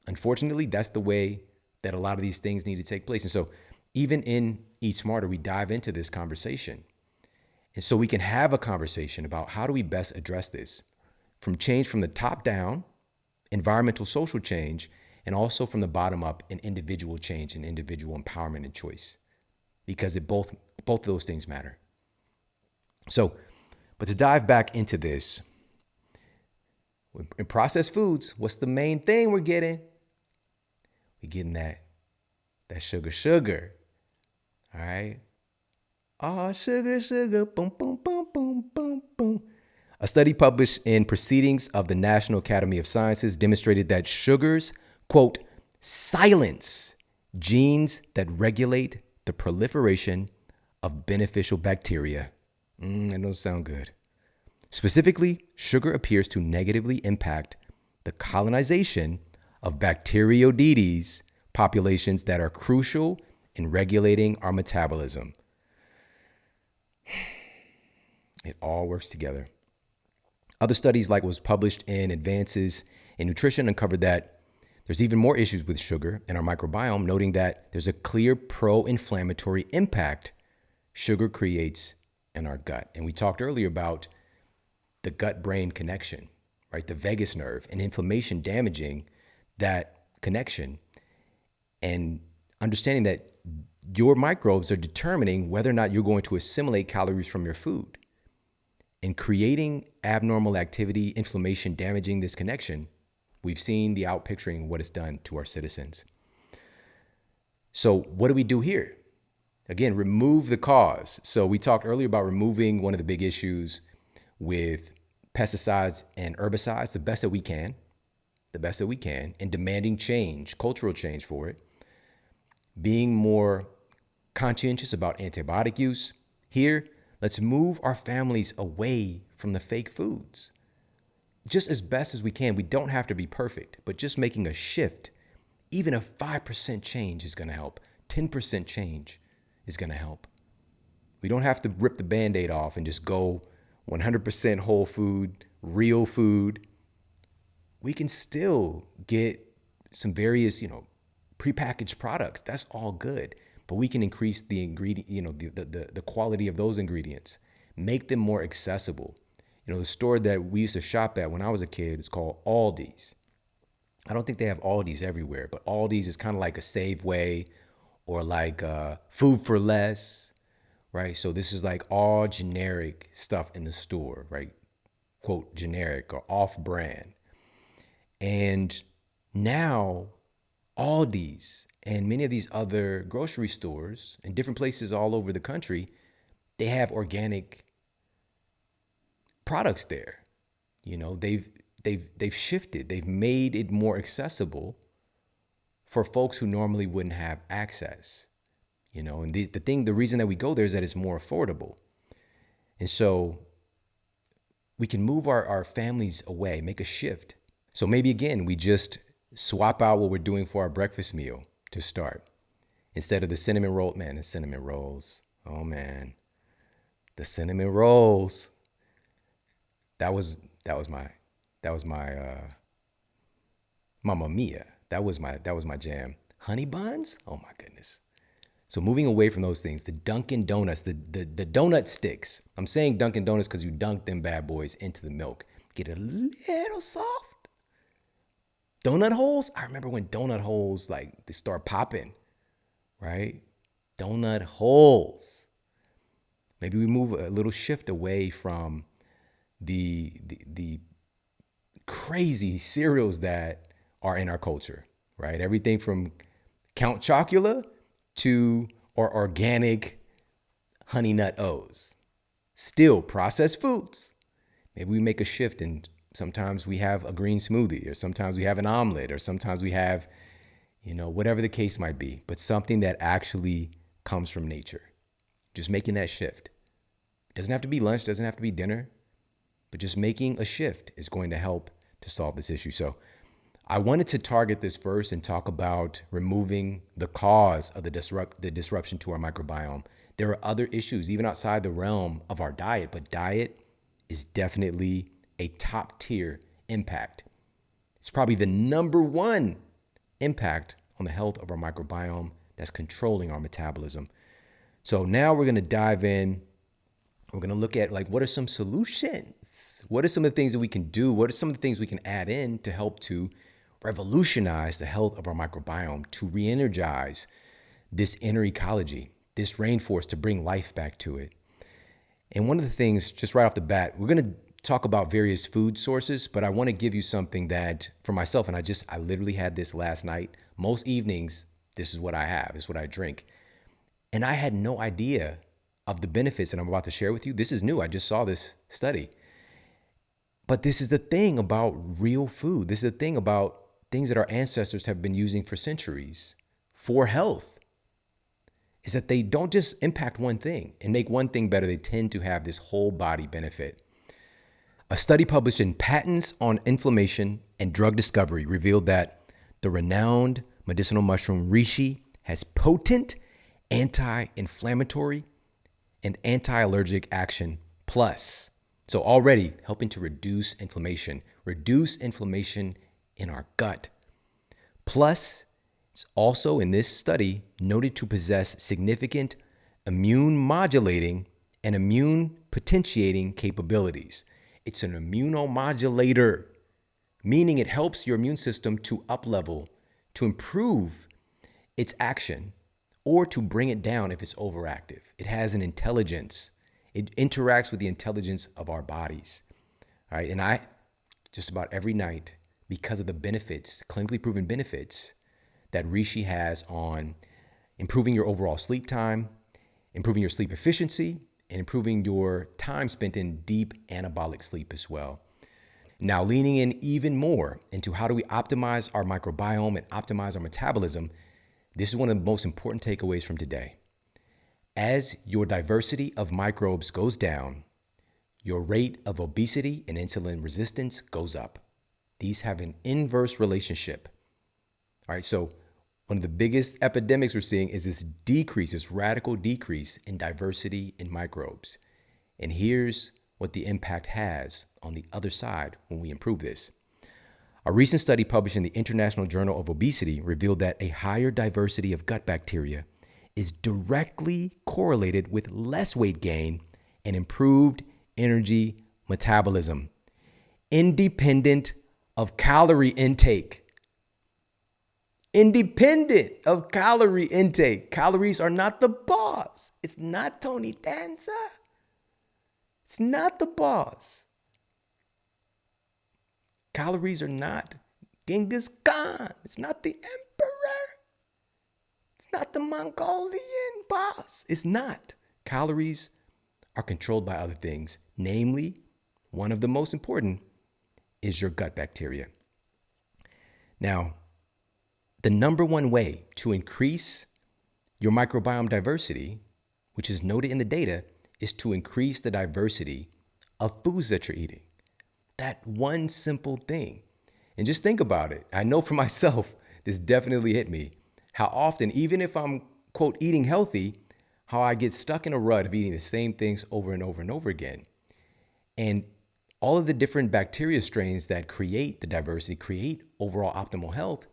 Unfortunately, that's the way that a lot of these things need to take place. And so even in Eat Smarter, we dive into this conversation. And so we can have a conversation about how do we best address this from change from the top down, environmental, social change, and also from the bottom up in individual change and individual empowerment and choice, because both of those things matter. So, but to dive back into this, in processed foods, what's the main thing we're getting? We're getting that sugar. All right. Oh, sugar, boom, boom, boom, boom, boom, boom. A study published in Proceedings of the National Academy of Sciences demonstrated that sugars, quote, silence genes that regulate the proliferation of beneficial bacteria. That don't sound good. Specifically, sugar appears to negatively impact the colonization of Bacteroidetes populations that are crucial in regulating our metabolism. It all works together. Other studies, like was published in Advances in Nutrition, uncovered that there's even more issues with sugar in our microbiome, noting that there's a clear pro-inflammatory impact sugar creates in our gut. And we talked earlier about the gut-brain connection, right? The vagus nerve, and inflammation damaging that connection, and understanding that your microbes are determining whether or not you're going to assimilate calories from your food. And creating abnormal activity, inflammation damaging this connection, we've seen the outpicturing what it's done to our citizens. So what do we do here? Again, remove the cause. So we talked earlier about removing one of the big issues with pesticides and herbicides, the best that we can, and demanding change, cultural change for it. Being more conscientious about antibiotic use. Here, let's move our families away from the fake foods. Just as best as we can. We don't have to be perfect, but just making a shift, even a 5% change is going to help. 10% change is going to help. We don't have to rip the Band-Aid off and just go 100% whole food, real food. We can still get some various, prepackaged products. That's all good. But we can increase the ingredient, the quality of those ingredients, make them more accessible. The store that we used to shop at when I was a kid is called Aldi's. I don't think they have Aldi's everywhere, but Aldi's is kind of like a Safeway or like Food for Less, right? So this is like all generic stuff in the store, right? Quote, generic or off-brand. And now Aldi's and many of these other grocery stores in different places all over the country, they have organic products there. They've shifted. They've made it more accessible for folks who normally wouldn't have access. And the reason that we go there is that it's more affordable. And so we can move our families away, make a shift. So maybe again, we just swap out what we're doing for our breakfast meal to start. Instead of the cinnamon roll, man, the cinnamon rolls. Oh man, the cinnamon rolls. That was my Mamma Mia. That was my jam. Honey buns? Oh my goodness. So moving away from those things, the Dunkin' Donuts, the donut sticks. I'm saying Dunkin' Donuts because you dunk them bad boys into the milk. Get a little soft. Donut holes, I remember when donut holes, like, they start popping, right? Donut holes. Maybe we move a little shift away from the crazy cereals that are in our culture, right? Everything from Count Chocula to our organic Honey Nut O's. Still processed foods. Maybe we make a shift and sometimes we have a green smoothie, or sometimes we have an omelet, or sometimes we have, whatever the case might be, but something that actually comes from nature. Just making that shift. It doesn't have to be lunch, doesn't have to be dinner, but just making a shift is going to help to solve this issue. So I wanted to target this first and talk about removing the cause of the disruption to our microbiome. There are other issues, even outside the realm of our diet, but diet is definitely a top tier impact. It's probably the number one impact on the health of our microbiome that's controlling our metabolism. So now we're going to dive in. We're going to look at, what are some solutions? What are some of the things that we can do? What are some of the things we can add in to help to revolutionize the health of our microbiome, to re-energize this inner ecology, this rainforest, to bring life back to it? And one of the things, just right off the bat, we're going to talk about various food sources, but I want to give you something that, for myself, and I literally had this last night. Most evenings, this is what I have, this is what I drink. And I had no idea of the benefits that I'm about to share with you. This is new. I just saw this study. But this is the thing about real food. This is the thing about things that our ancestors have been using for centuries for health, is that they don't just impact one thing and make one thing better. They tend to have this whole body benefit. A study published in Patents on Inflammation and Drug Discovery revealed that the renowned medicinal mushroom reishi has potent anti-inflammatory and anti-allergic action plus. So already helping to reduce inflammation in our gut. Plus, it's also in this study noted to possess significant immune modulating and immune potentiating capabilities. It's an immunomodulator, meaning it helps your immune system to up-level, to improve its action, or to bring it down if it's overactive. It has an intelligence. It interacts with the intelligence of our bodies. All right. And I, just about every night, because of the benefits, clinically proven benefits that reishi has on improving your overall sleep time, improving your sleep efficiency, and improving your time spent in deep anabolic sleep as well. Now, leaning in even more into how do we optimize our microbiome and optimize our metabolism, this is one of the most important takeaways from today. As your diversity of microbes goes down, your rate of obesity and insulin resistance goes up. These have an inverse relationship. All right, so one of the biggest epidemics we're seeing is this radical decrease in diversity in microbes. And here's what the impact has on the other side when we improve this. A recent study published in the International Journal of Obesity revealed that a higher diversity of gut bacteria is directly correlated with less weight gain and improved energy metabolism, independent of calorie intake. Independent of calorie intake. Calories are not the boss. It's not Tony Danza. It's not the boss. Calories are not Genghis Khan. It's not the emperor. It's not the Mongolian boss. It's not. Calories are controlled by other things. Namely, one of the most important is your gut bacteria. Now, the number one way to increase your microbiome diversity, which is noted in the data, is to increase the diversity of foods that you're eating. That one simple thing. And just think about it. I know for myself, this definitely hit me. How often, even if I'm, quote, eating healthy, how I get stuck in a rut of eating the same things over and over and over again. And all of the different bacteria strains that create the diversity, create overall optimal health,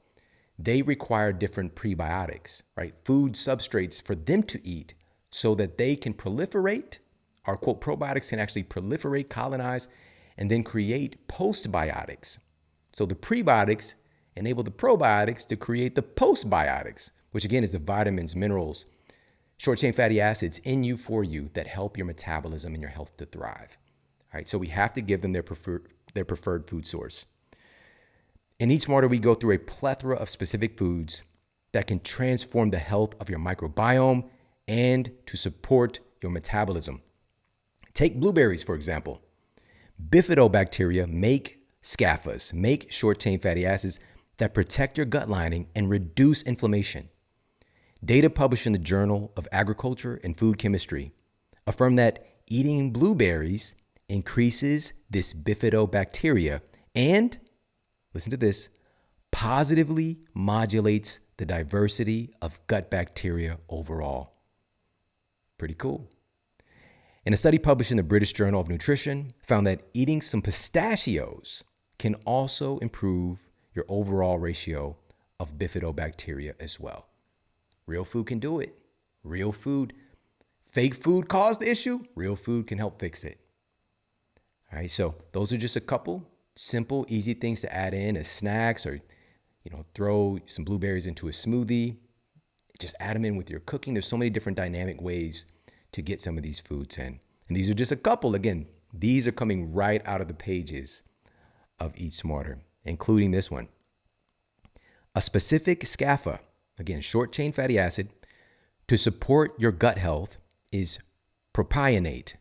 they require different prebiotics, right? Food substrates for them to eat so that they can proliferate. Our quote, probiotics can actually proliferate, colonize, and then create postbiotics. So the prebiotics enable the probiotics to create the postbiotics, which again is the vitamins, minerals, short chain fatty acids in you for you that help your metabolism and your health to thrive. All right, so we have to give them their preferred food source. In Eat Smarter, we go through a plethora of specific foods that can transform the health of your microbiome and to support your metabolism. Take blueberries, for example. Bifidobacteria make scaffas, make short-chain fatty acids that protect your gut lining and reduce inflammation. Data published in the Journal of Agriculture and Food Chemistry affirm that eating blueberries increases this bifidobacteria and, listen to this, positively modulates the diversity of gut bacteria overall. Pretty cool. And a study published in the British Journal of Nutrition found that eating some pistachios can also improve your overall ratio of bifidobacteria as well. Real food can do it. Real food. Fake food caused the issue. Real food can help fix it. All right, so those are just a couple simple, easy things to add in as snacks, or throw some blueberries into a smoothie. Just add them in with your cooking. There's so many different dynamic ways to get some of these foods in. And these are just a couple. Again, these are coming right out of the pages of Eat Smarter, including this one. A specific scaffa, again, short chain fatty acid, to support your gut health is propionate.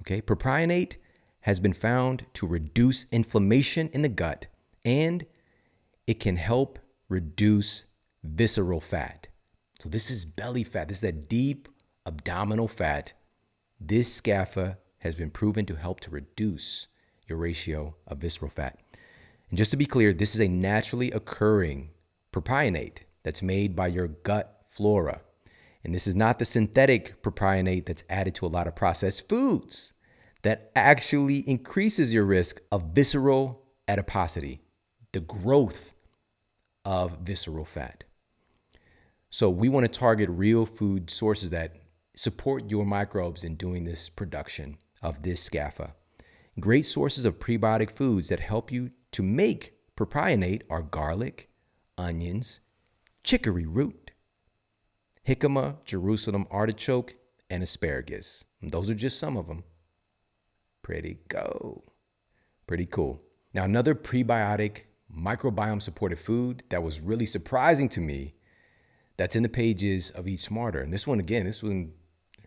Okay, propionate has been found to reduce inflammation in the gut, and it can help reduce visceral fat. So this is belly fat. This is that deep abdominal fat. This scaffa has been proven to help to reduce your ratio of visceral fat. And just to be clear, this is a naturally occurring propionate that's made by your gut flora. And this is not the synthetic propionate that's added to a lot of processed foods that actually increases your risk of visceral adiposity, the growth of visceral fat. So we want to target real food sources that support your microbes in doing this production of this scaffa. Great sources of prebiotic foods that help you to make propionate are garlic, onions, chicory root, jicama, Jerusalem artichoke, and asparagus. And those are just some of them. Pretty cool. Now, another prebiotic microbiome supported food that was really surprising to me that's in the pages of Eat Smarter, and this one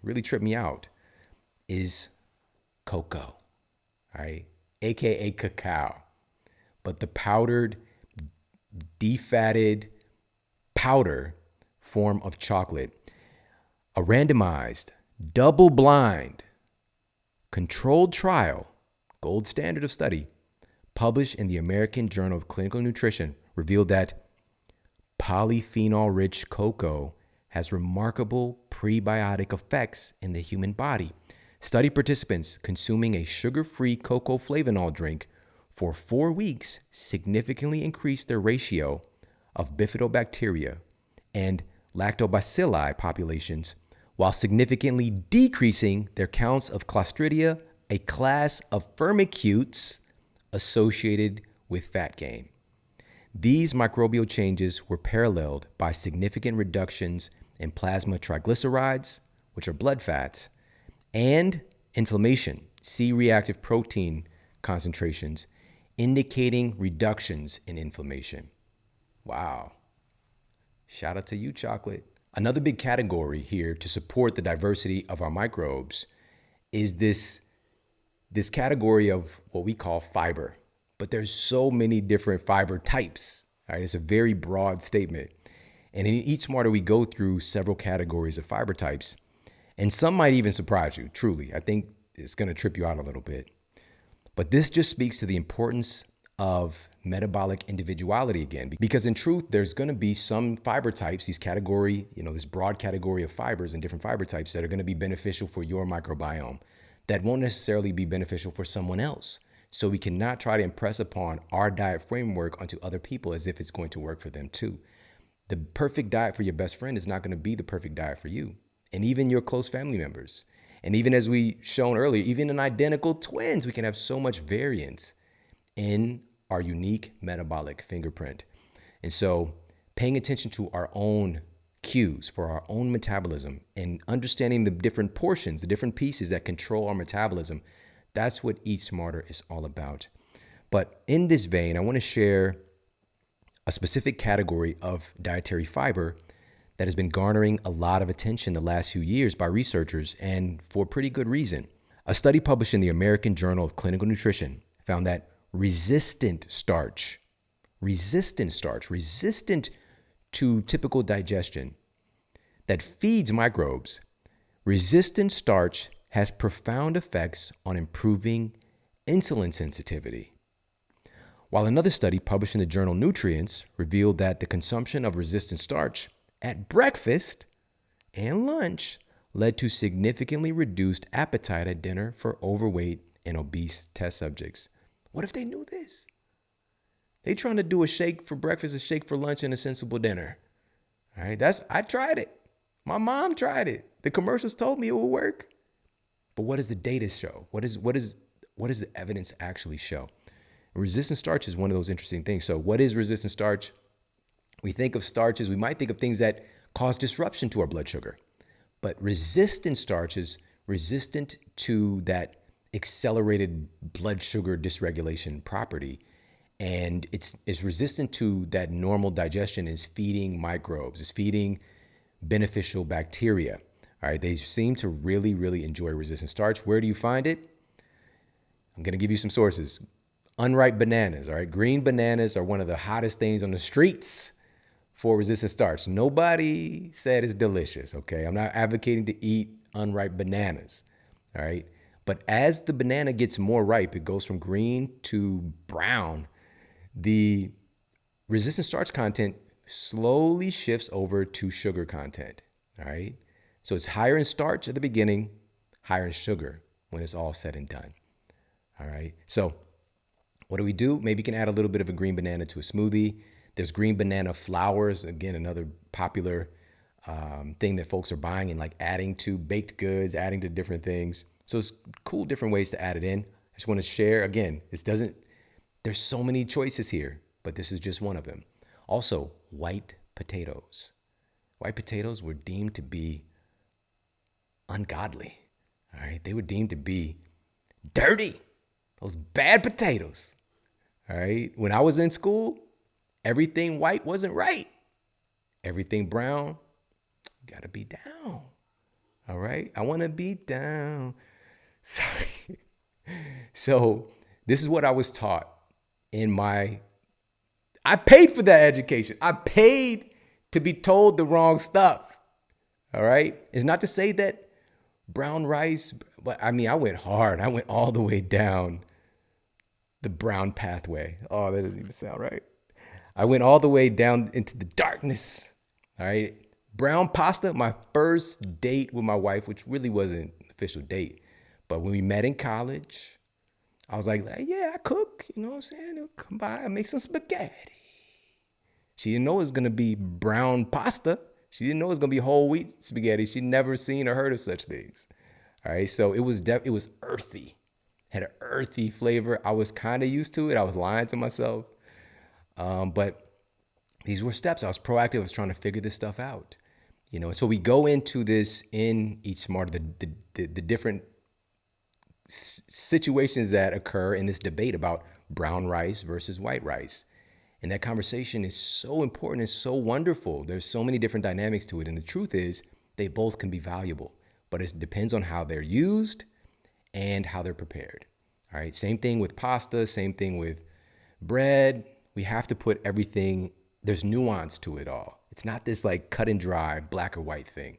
really tripped me out, is cocoa, all right? AKA cacao, but the powdered, defatted powder form of chocolate. A randomized, double-blind, controlled trial, gold standard of study, published in the American Journal of Clinical Nutrition revealed that polyphenol-rich cocoa has remarkable prebiotic effects in the human body. Study participants consuming a sugar-free cocoa flavanol drink for 4 weeks significantly increased their ratio of bifidobacteria and lactobacilli populations, while significantly decreasing their counts of Clostridia, a class of firmicutes associated with fat gain. These microbial changes were paralleled by significant reductions in plasma triglycerides, which are blood fats, and inflammation, C-reactive protein concentrations, indicating reductions in inflammation. Wow. Shout out to you, chocolate. Another big category here to support the diversity of our microbes is this category of what we call fiber. But there's so many different fiber types. Right? It's a very broad statement. And in Eat Smarter, we go through several categories of fiber types. And some might even surprise you, truly. I think it's going to trip you out a little bit. But this just speaks to the importance of metabolic individuality again, because in truth, there's going to be some fiber types, this broad category of fibers and different fiber types that are going to be beneficial for your microbiome that won't necessarily be beneficial for someone else. So we cannot try to impress upon our diet framework onto other people as if it's going to work for them too. The perfect diet for your best friend is not going to be the perfect diet for you, and even your close family members. And even as we shown earlier, even in identical twins, we can have so much variance in our unique metabolic fingerprint. And so paying attention to our own cues for our own metabolism and understanding the different portions, the different pieces that control our metabolism, that's what Eat Smarter is all about. But in this vein, I want to share a specific category of dietary fiber that has been garnering a lot of attention the last few years by researchers, and for pretty good reason. A study published in the American Journal of Clinical Nutrition found that resistant to typical digestion, that feeds microbes, resistant starch has profound effects on improving insulin sensitivity. While another study published in the journal Nutrients revealed that the consumption of resistant starch at breakfast and lunch led to significantly reduced appetite at dinner for overweight and obese test subjects. What if they knew this? They trying to do a shake for breakfast, a shake for lunch, and a sensible dinner. All right, I tried it. My mom tried it. The commercials told me it would work. But what does the data show? What does the evidence actually show? Resistant starch is one of those interesting things. So what is resistant starch? We think of starches, we might think of things that cause disruption to our blood sugar. But resistant starch is resistant to that accelerated blood sugar dysregulation property. And it's resistant to that normal digestion, is feeding microbes, is feeding beneficial bacteria. All right, they seem to really, really enjoy resistant starch. Where do you find it? I'm going to give you some sources. Unripe bananas, all right? Green bananas are one of the hottest things on the streets for resistant starch. Nobody said it's delicious, okay? I'm not advocating to eat unripe bananas, all right? But as the banana gets more ripe, it goes from green to brown, the resistant starch content slowly shifts over to sugar content, all right? So it's higher in starch at the beginning, higher in sugar when it's all said and done, all right? So what do we do? Maybe you can add a little bit of a green banana to a smoothie. There's green banana flours, again, another popular thing that folks are buying and like adding to baked goods, adding to different things. So it's cool, different ways to add it in. I just want to share, again, there's so many choices here, but this is just one of them. Also, white potatoes. White potatoes were deemed to be ungodly, all right? They were deemed to be dirty, those bad potatoes, all right? When I was in school, everything white wasn't right. Everything brown, gotta be down, all right? I wanna be down. Sorry. So this is what I was taught I paid for that education. I paid to be told the wrong stuff, all right? It's not to say that brown rice, but I mean, I went hard. I went all the way down the brown pathway. Oh, that doesn't even sound right. I went all the way down into the darkness, all right? Brown pasta, my first date with my wife, which really wasn't an official date, but when we met in college, I was like, yeah, I cook, you know what I'm saying? I'll come by and make some spaghetti. She didn't know it was going to be brown pasta. She didn't know it was going to be whole wheat spaghetti. She'd never seen or heard of such things. All right, so it was earthy, had an earthy flavor. I was kind of used to it. I was lying to myself. But these were steps. I was proactive. I was trying to figure this stuff out. You know, and so we go into this in Eat Smarter, the different situations that occur in this debate about brown rice versus white rice. And that conversation is so important and so wonderful. There's so many different dynamics to it. And the truth is they both can be valuable, but it depends on how they're used and how they're prepared. All right. Same thing with pasta, same thing with bread. We have to put everything, there's nuance to it all. It's not this like cut and dry, black or white thing.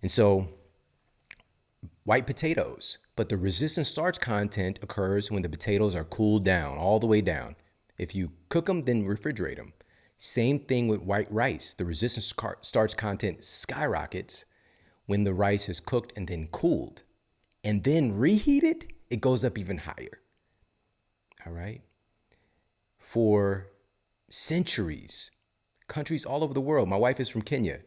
And so white potatoes, but the resistant starch content occurs when the potatoes are cooled down, all the way down. If you cook them, then refrigerate them. Same thing with white rice. The resistant starch content skyrockets when the rice is cooked and then cooled. And then reheated, it goes up even higher. All right? For centuries, Countries all over the world. My wife is from Kenya.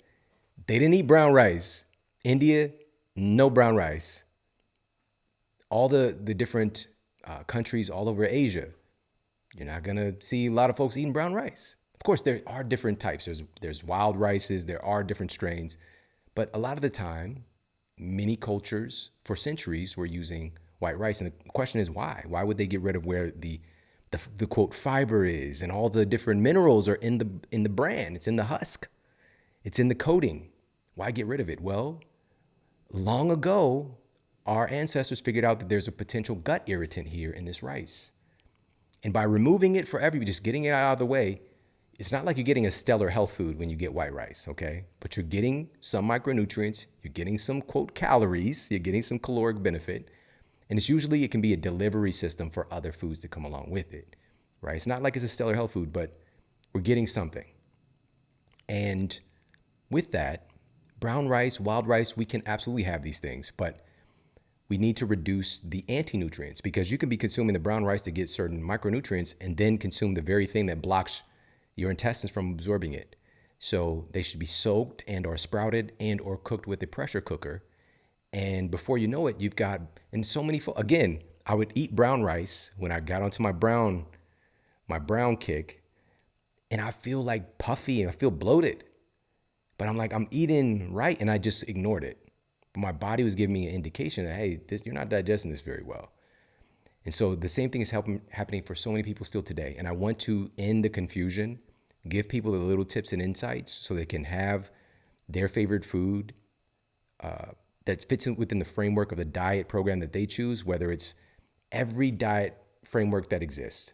They didn't eat brown rice. India, no brown rice. All the different countries all over Asia, you're not gonna see a lot of folks eating brown rice. Of course, there are different types. There's wild rices, there are different strains, but a lot of the time, many cultures for centuries were using white rice. And the question is why? Why would they get rid of where the quote fiber is and all the different minerals are in the bran? It's in the husk. It's in the coating. Why get rid of it? Well, long ago, our ancestors figured out that there's a potential gut irritant here in this rice. And by removing it forever, just getting it out of the way, it's not like you're getting a stellar health food when you get white rice, okay? But you're getting some micronutrients, you're getting some, quote, calories, you're getting some caloric benefit. And it can be a delivery system for other foods to come along with it, right? It's not like it's a stellar health food, but we're getting something. And with that, brown rice, wild rice, we can absolutely have these things, but we need to reduce the anti-nutrients, because you can be consuming the brown rice to get certain micronutrients and then consume the very thing that blocks your intestines from absorbing it. So they should be soaked and or sprouted and or cooked with a pressure cooker. And before you know it, you've got, and so many, again, I would eat brown rice when I got onto my brown kick, and I feel like puffy and I feel bloated. But I'm like, I'm eating right, and I just ignored it. But my body was giving me an indication that, hey, you're not digesting this very well. And so the same thing is happening for so many people still today. And I want to end the confusion, give people the little tips and insights so they can have their favorite food that fits within the framework of the diet program that they choose, whether it's every diet framework that exists.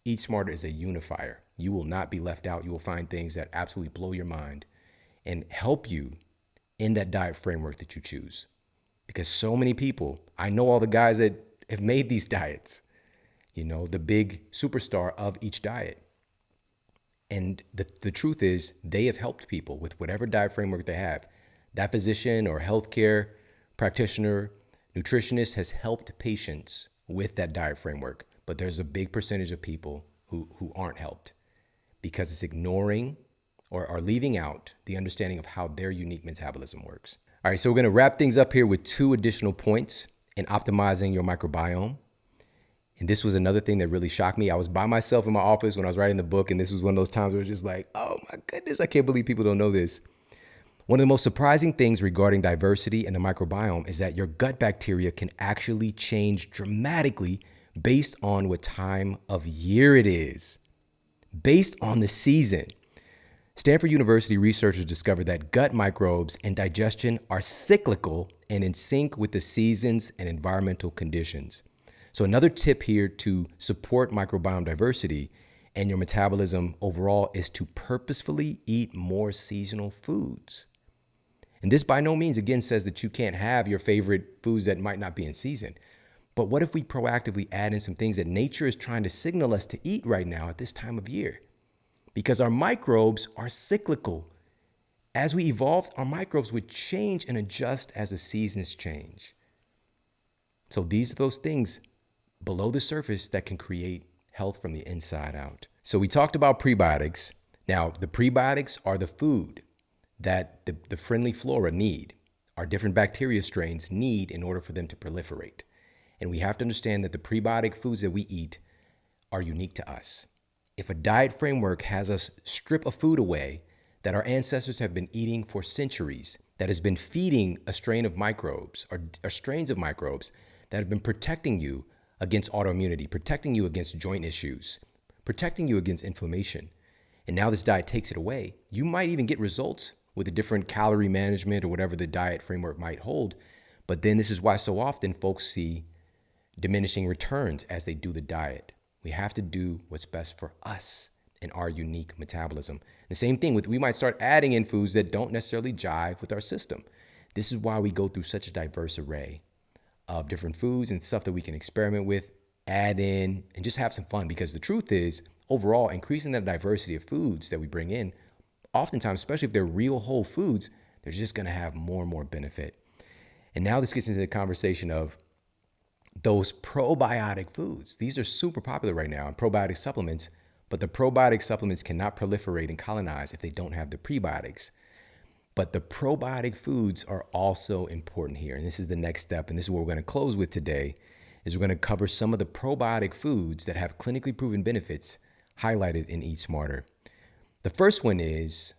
Eat Smarter is a unifier. You will not be left out. You will find things that absolutely blow your mind and help you in that diet framework that you choose. Because so many people, I know all the guys that have made these diets, the big superstar of each diet. And the truth is, they have helped people with whatever diet framework they have. That physician or healthcare practitioner, nutritionist has helped patients with that diet framework. But there's a big percentage of people who aren't helped because it's ignoring or are leaving out the understanding of how their unique metabolism works. All right, so we're gonna wrap things up here with 2 additional points in optimizing your microbiome. And this was another thing that really shocked me. I was by myself in my office when I was writing the book, and this was one of those times where it's just like, oh my goodness, I can't believe people don't know this. One of the most surprising things regarding diversity in the microbiome is that your gut bacteria can actually change dramatically based on what time of year it is, based on the season. Stanford University researchers discovered that gut microbes and digestion are cyclical and in sync with the seasons and environmental conditions. So another tip here to support microbiome diversity and your metabolism overall is to purposefully eat more seasonal foods. And this by no means, again, says that you can't have your favorite foods that might not be in season. But what if we proactively add in some things that nature is trying to signal us to eat right now at this time of year? Because our microbes are cyclical. As we evolved, our microbes would change and adjust as the seasons change. So these are those things below the surface that can create health from the inside out. So we talked about prebiotics. Now, the prebiotics are the food that the friendly flora need, our different bacteria strains need in order for them to proliferate. And we have to understand that the prebiotic foods that we eat are unique to us. If a diet framework has us strip a food away that our ancestors have been eating for centuries, that has been feeding a strain of microbes or strains of microbes that have been protecting you against autoimmunity, protecting you against joint issues, protecting you against inflammation, and now this diet takes it away, you might even get results with a different calorie management or whatever the diet framework might hold. But then this is why so often folks see diminishing returns as they do the diet. We have to do what's best for us and our unique metabolism. The same thing we might start adding in foods that don't necessarily jive with our system. This is why we go through such a diverse array of different foods and stuff that we can experiment with, add in, and just have some fun. Because the truth is, overall, increasing the diversity of foods that we bring in, oftentimes, especially if they're real whole foods, they're just gonna have more and more benefit. And now this gets into the conversation of those probiotic foods. These are super popular right now, and probiotic supplements, But the probiotic supplements cannot proliferate and colonize if they don't have the prebiotics. But the probiotic foods are also important here. And this is the next step. And this is what we're going to close with today, is we're going to cover some of the probiotic foods that have clinically proven benefits highlighted in Eat Smarter. The first one is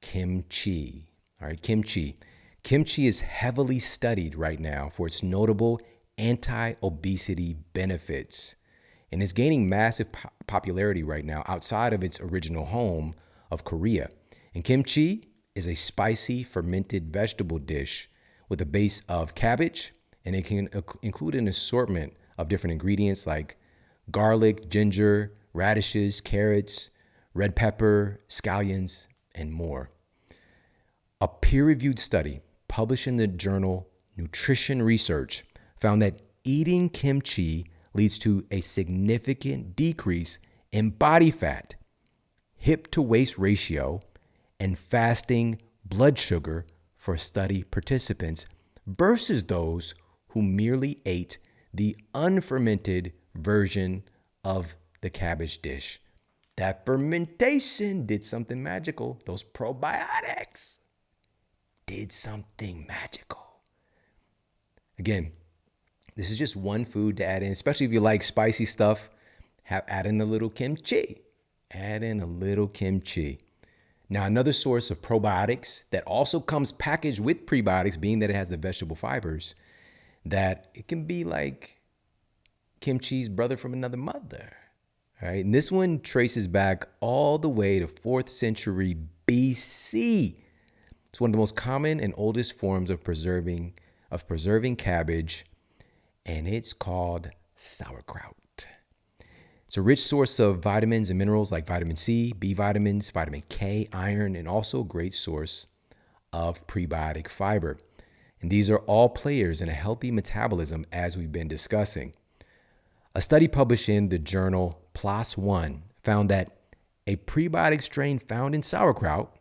kimchi. All right, kimchi. Kimchi is heavily studied right now for its notable anti-obesity benefits. And it's gaining massive popularity right now outside of its original home of Korea. And kimchi is a spicy fermented vegetable dish with a base of cabbage, and it can include an assortment of different ingredients like garlic, ginger, radishes, carrots, red pepper, scallions, and more. A peer-reviewed study published in the journal Nutrition Research found that eating kimchi leads to a significant decrease in body fat, hip-to-waist ratio, and fasting blood sugar for study participants versus those who merely ate the unfermented version of the cabbage dish. That fermentation did something magical. Those probiotics did something magical. Again, this is just one food to add in, especially if you like spicy stuff. Add in a little kimchi. Add in a little kimchi. Now, another source of probiotics that also comes packaged with prebiotics, being that it has the vegetable fibers, that it can be like kimchi's brother from another mother. All right, and this one traces back all the way to 4th century BC. It's one of the most common and oldest forms of preserving cabbage, and it's called sauerkraut. It's a rich source of vitamins and minerals like vitamin C, B vitamins, vitamin K, iron, and also a great source of prebiotic fiber. And these are all players in a healthy metabolism, as we've been discussing. A study published in the journal PLOS One found that a prebiotic strain found in sauerkraut,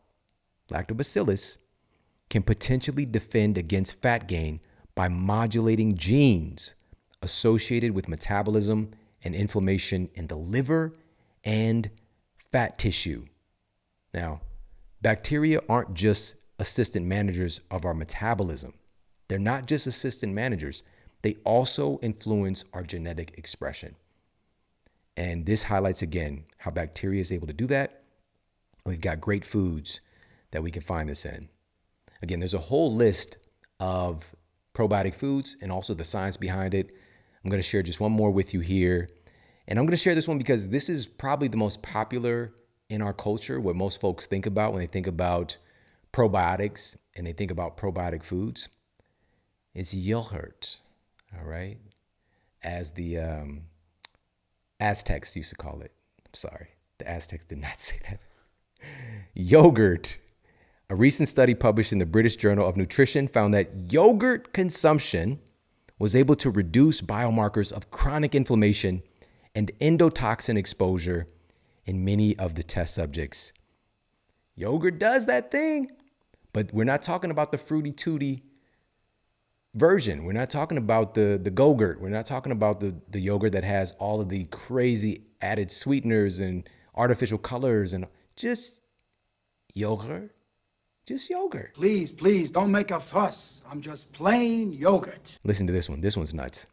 lactobacillus, can potentially defend against fat gain by modulating genes associated with metabolism and inflammation in the liver and fat tissue. Now, bacteria aren't just assistant managers of our metabolism. They're not just assistant managers. They also influence our genetic expression. And this highlights again how bacteria is able to do that. We've got great foods that we can find this in. Again, there's a whole list of probiotic foods and also the science behind it. I'm going to share just one more with you here. And I'm going to share this one because this is probably the most popular in our culture, what most folks think about when they think about probiotics and they think about probiotic foods. It's yogurt, all right? As the Aztecs used to call it. I'm sorry, the Aztecs did not say that. Yogurt. A recent study published in the British Journal of Nutrition found that yogurt consumption was able to reduce biomarkers of chronic inflammation and endotoxin exposure in many of the test subjects. Yogurt does that thing, but we're not talking about the fruity tooty version. We're not talking about the Go-Gurt. We're not talking about the yogurt that has all of the crazy added sweeteners and artificial colors and just yogurt. Just yogurt. Please, don't make a fuss. I'm just plain yogurt. Listen to this one. This one's nuts.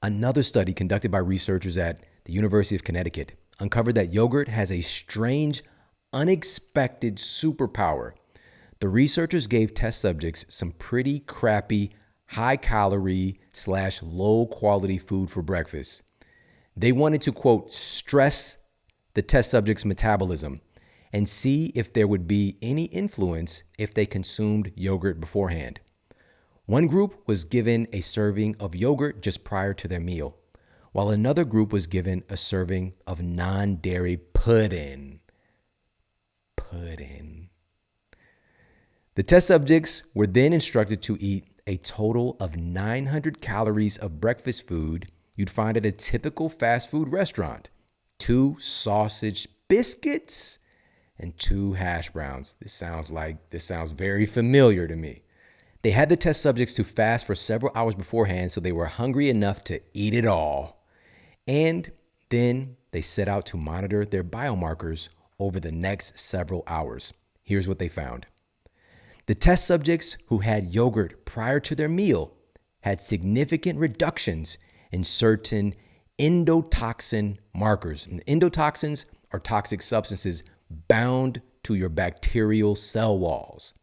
Another study conducted by researchers at the University of Connecticut uncovered that yogurt has a strange, unexpected superpower. The researchers gave test subjects some pretty crappy, high-calorie / low-quality food for breakfast. They wanted to, quote, stress the test subjects' metabolism and see if there would be any influence if they consumed yogurt beforehand. One group was given a serving of yogurt just prior to their meal, while another group was given a serving of non-dairy pudding. The test subjects were then instructed to eat a total of 900 calories of breakfast food you'd find at a typical fast food restaurant, 2 sausage biscuits, and 2 hash browns. This sounds very familiar to me. They had the test subjects to fast for several hours beforehand so they were hungry enough to eat it all. And Then they set out to monitor their biomarkers over the next several hours. Here's what they found. The test subjects who had yogurt prior to their meal had significant reductions in certain endotoxin markers. And endotoxins are toxic substances bound to your bacterial cell walls.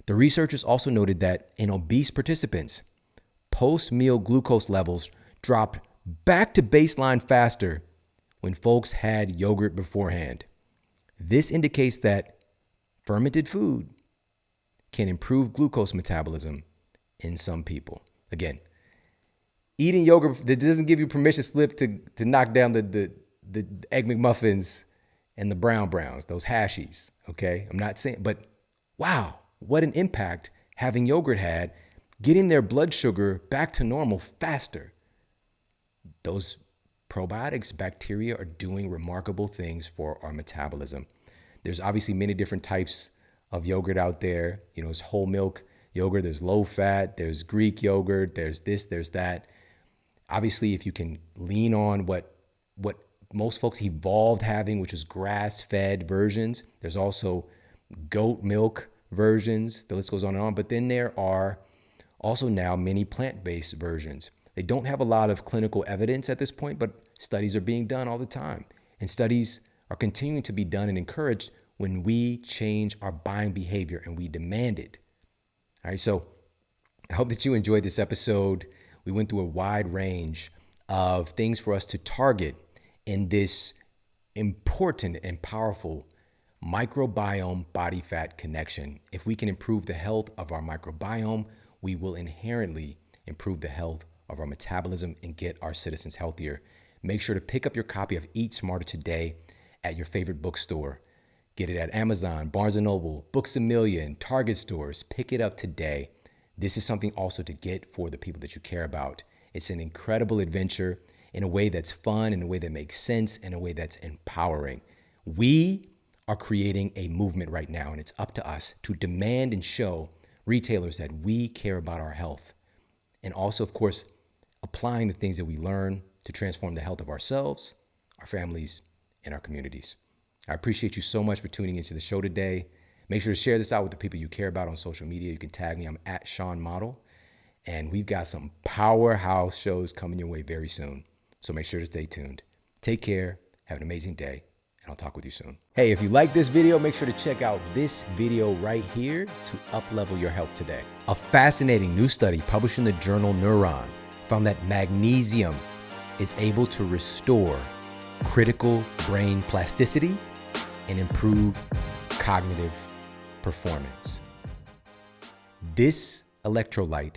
The researchers also noted that in obese participants, post-meal glucose levels dropped back to baseline faster when folks had yogurt beforehand. This indicates that fermented food can improve glucose metabolism in some people. Again, eating yogurt that doesn't give you permission slip to knock down the Egg McMuffins and the Brown Browns, those hashies, okay? I'm not saying, but wow, what an impact having yogurt had, getting their blood sugar back to normal faster. Those probiotics, bacteria are doing remarkable things for our metabolism. There's obviously many different types of yogurt out there. You know, there's whole milk yogurt, there's low fat, there's Greek yogurt, there's this, there's that. Obviously, if you can lean on what most folks evolved having, which is grass-fed versions, there's also goat milk versions, the list goes on and on. But then there are also now many plant-based versions. They don't have a lot of clinical evidence at this point, but studies are being done all the time. And studies are continuing to be done and encouraged when we change our buying behavior and we demand it. All right, so I hope that you enjoyed this episode. We went through a wide range of things for us to target in this important and powerful microbiome body fat connection. If we can improve the health of our microbiome, we will inherently improve the health of our metabolism and get our citizens healthier. Make sure to pick up your copy of Eat Smarter today at your favorite bookstore. Get it at Amazon, Barnes & Noble, Books A Million, Target stores. Pick it up today. This is something also to get for the people that you care about. It's an incredible adventure in a way that's fun, in a way that makes sense, in a way that's empowering. We are creating a movement right now, and it's up to us to demand and show retailers that we care about our health. And also, of course, applying the things that we learn to transform the health of ourselves, our families, and our communities. I appreciate you so much for tuning into the show today. Make sure to share this out with the people you care about on social media. You can tag me. I'm at Shawn Model. And we've got some powerhouse shows coming your way very soon. So make sure to stay tuned. Take care. Have an amazing day. And I'll talk with you soon. Hey, if you like this video, make sure to check out this video right here to up-level your health today. A fascinating new study published in the journal Neuron found that magnesium is able to restore critical brain plasticity and improve cognitive performance. This electrolyte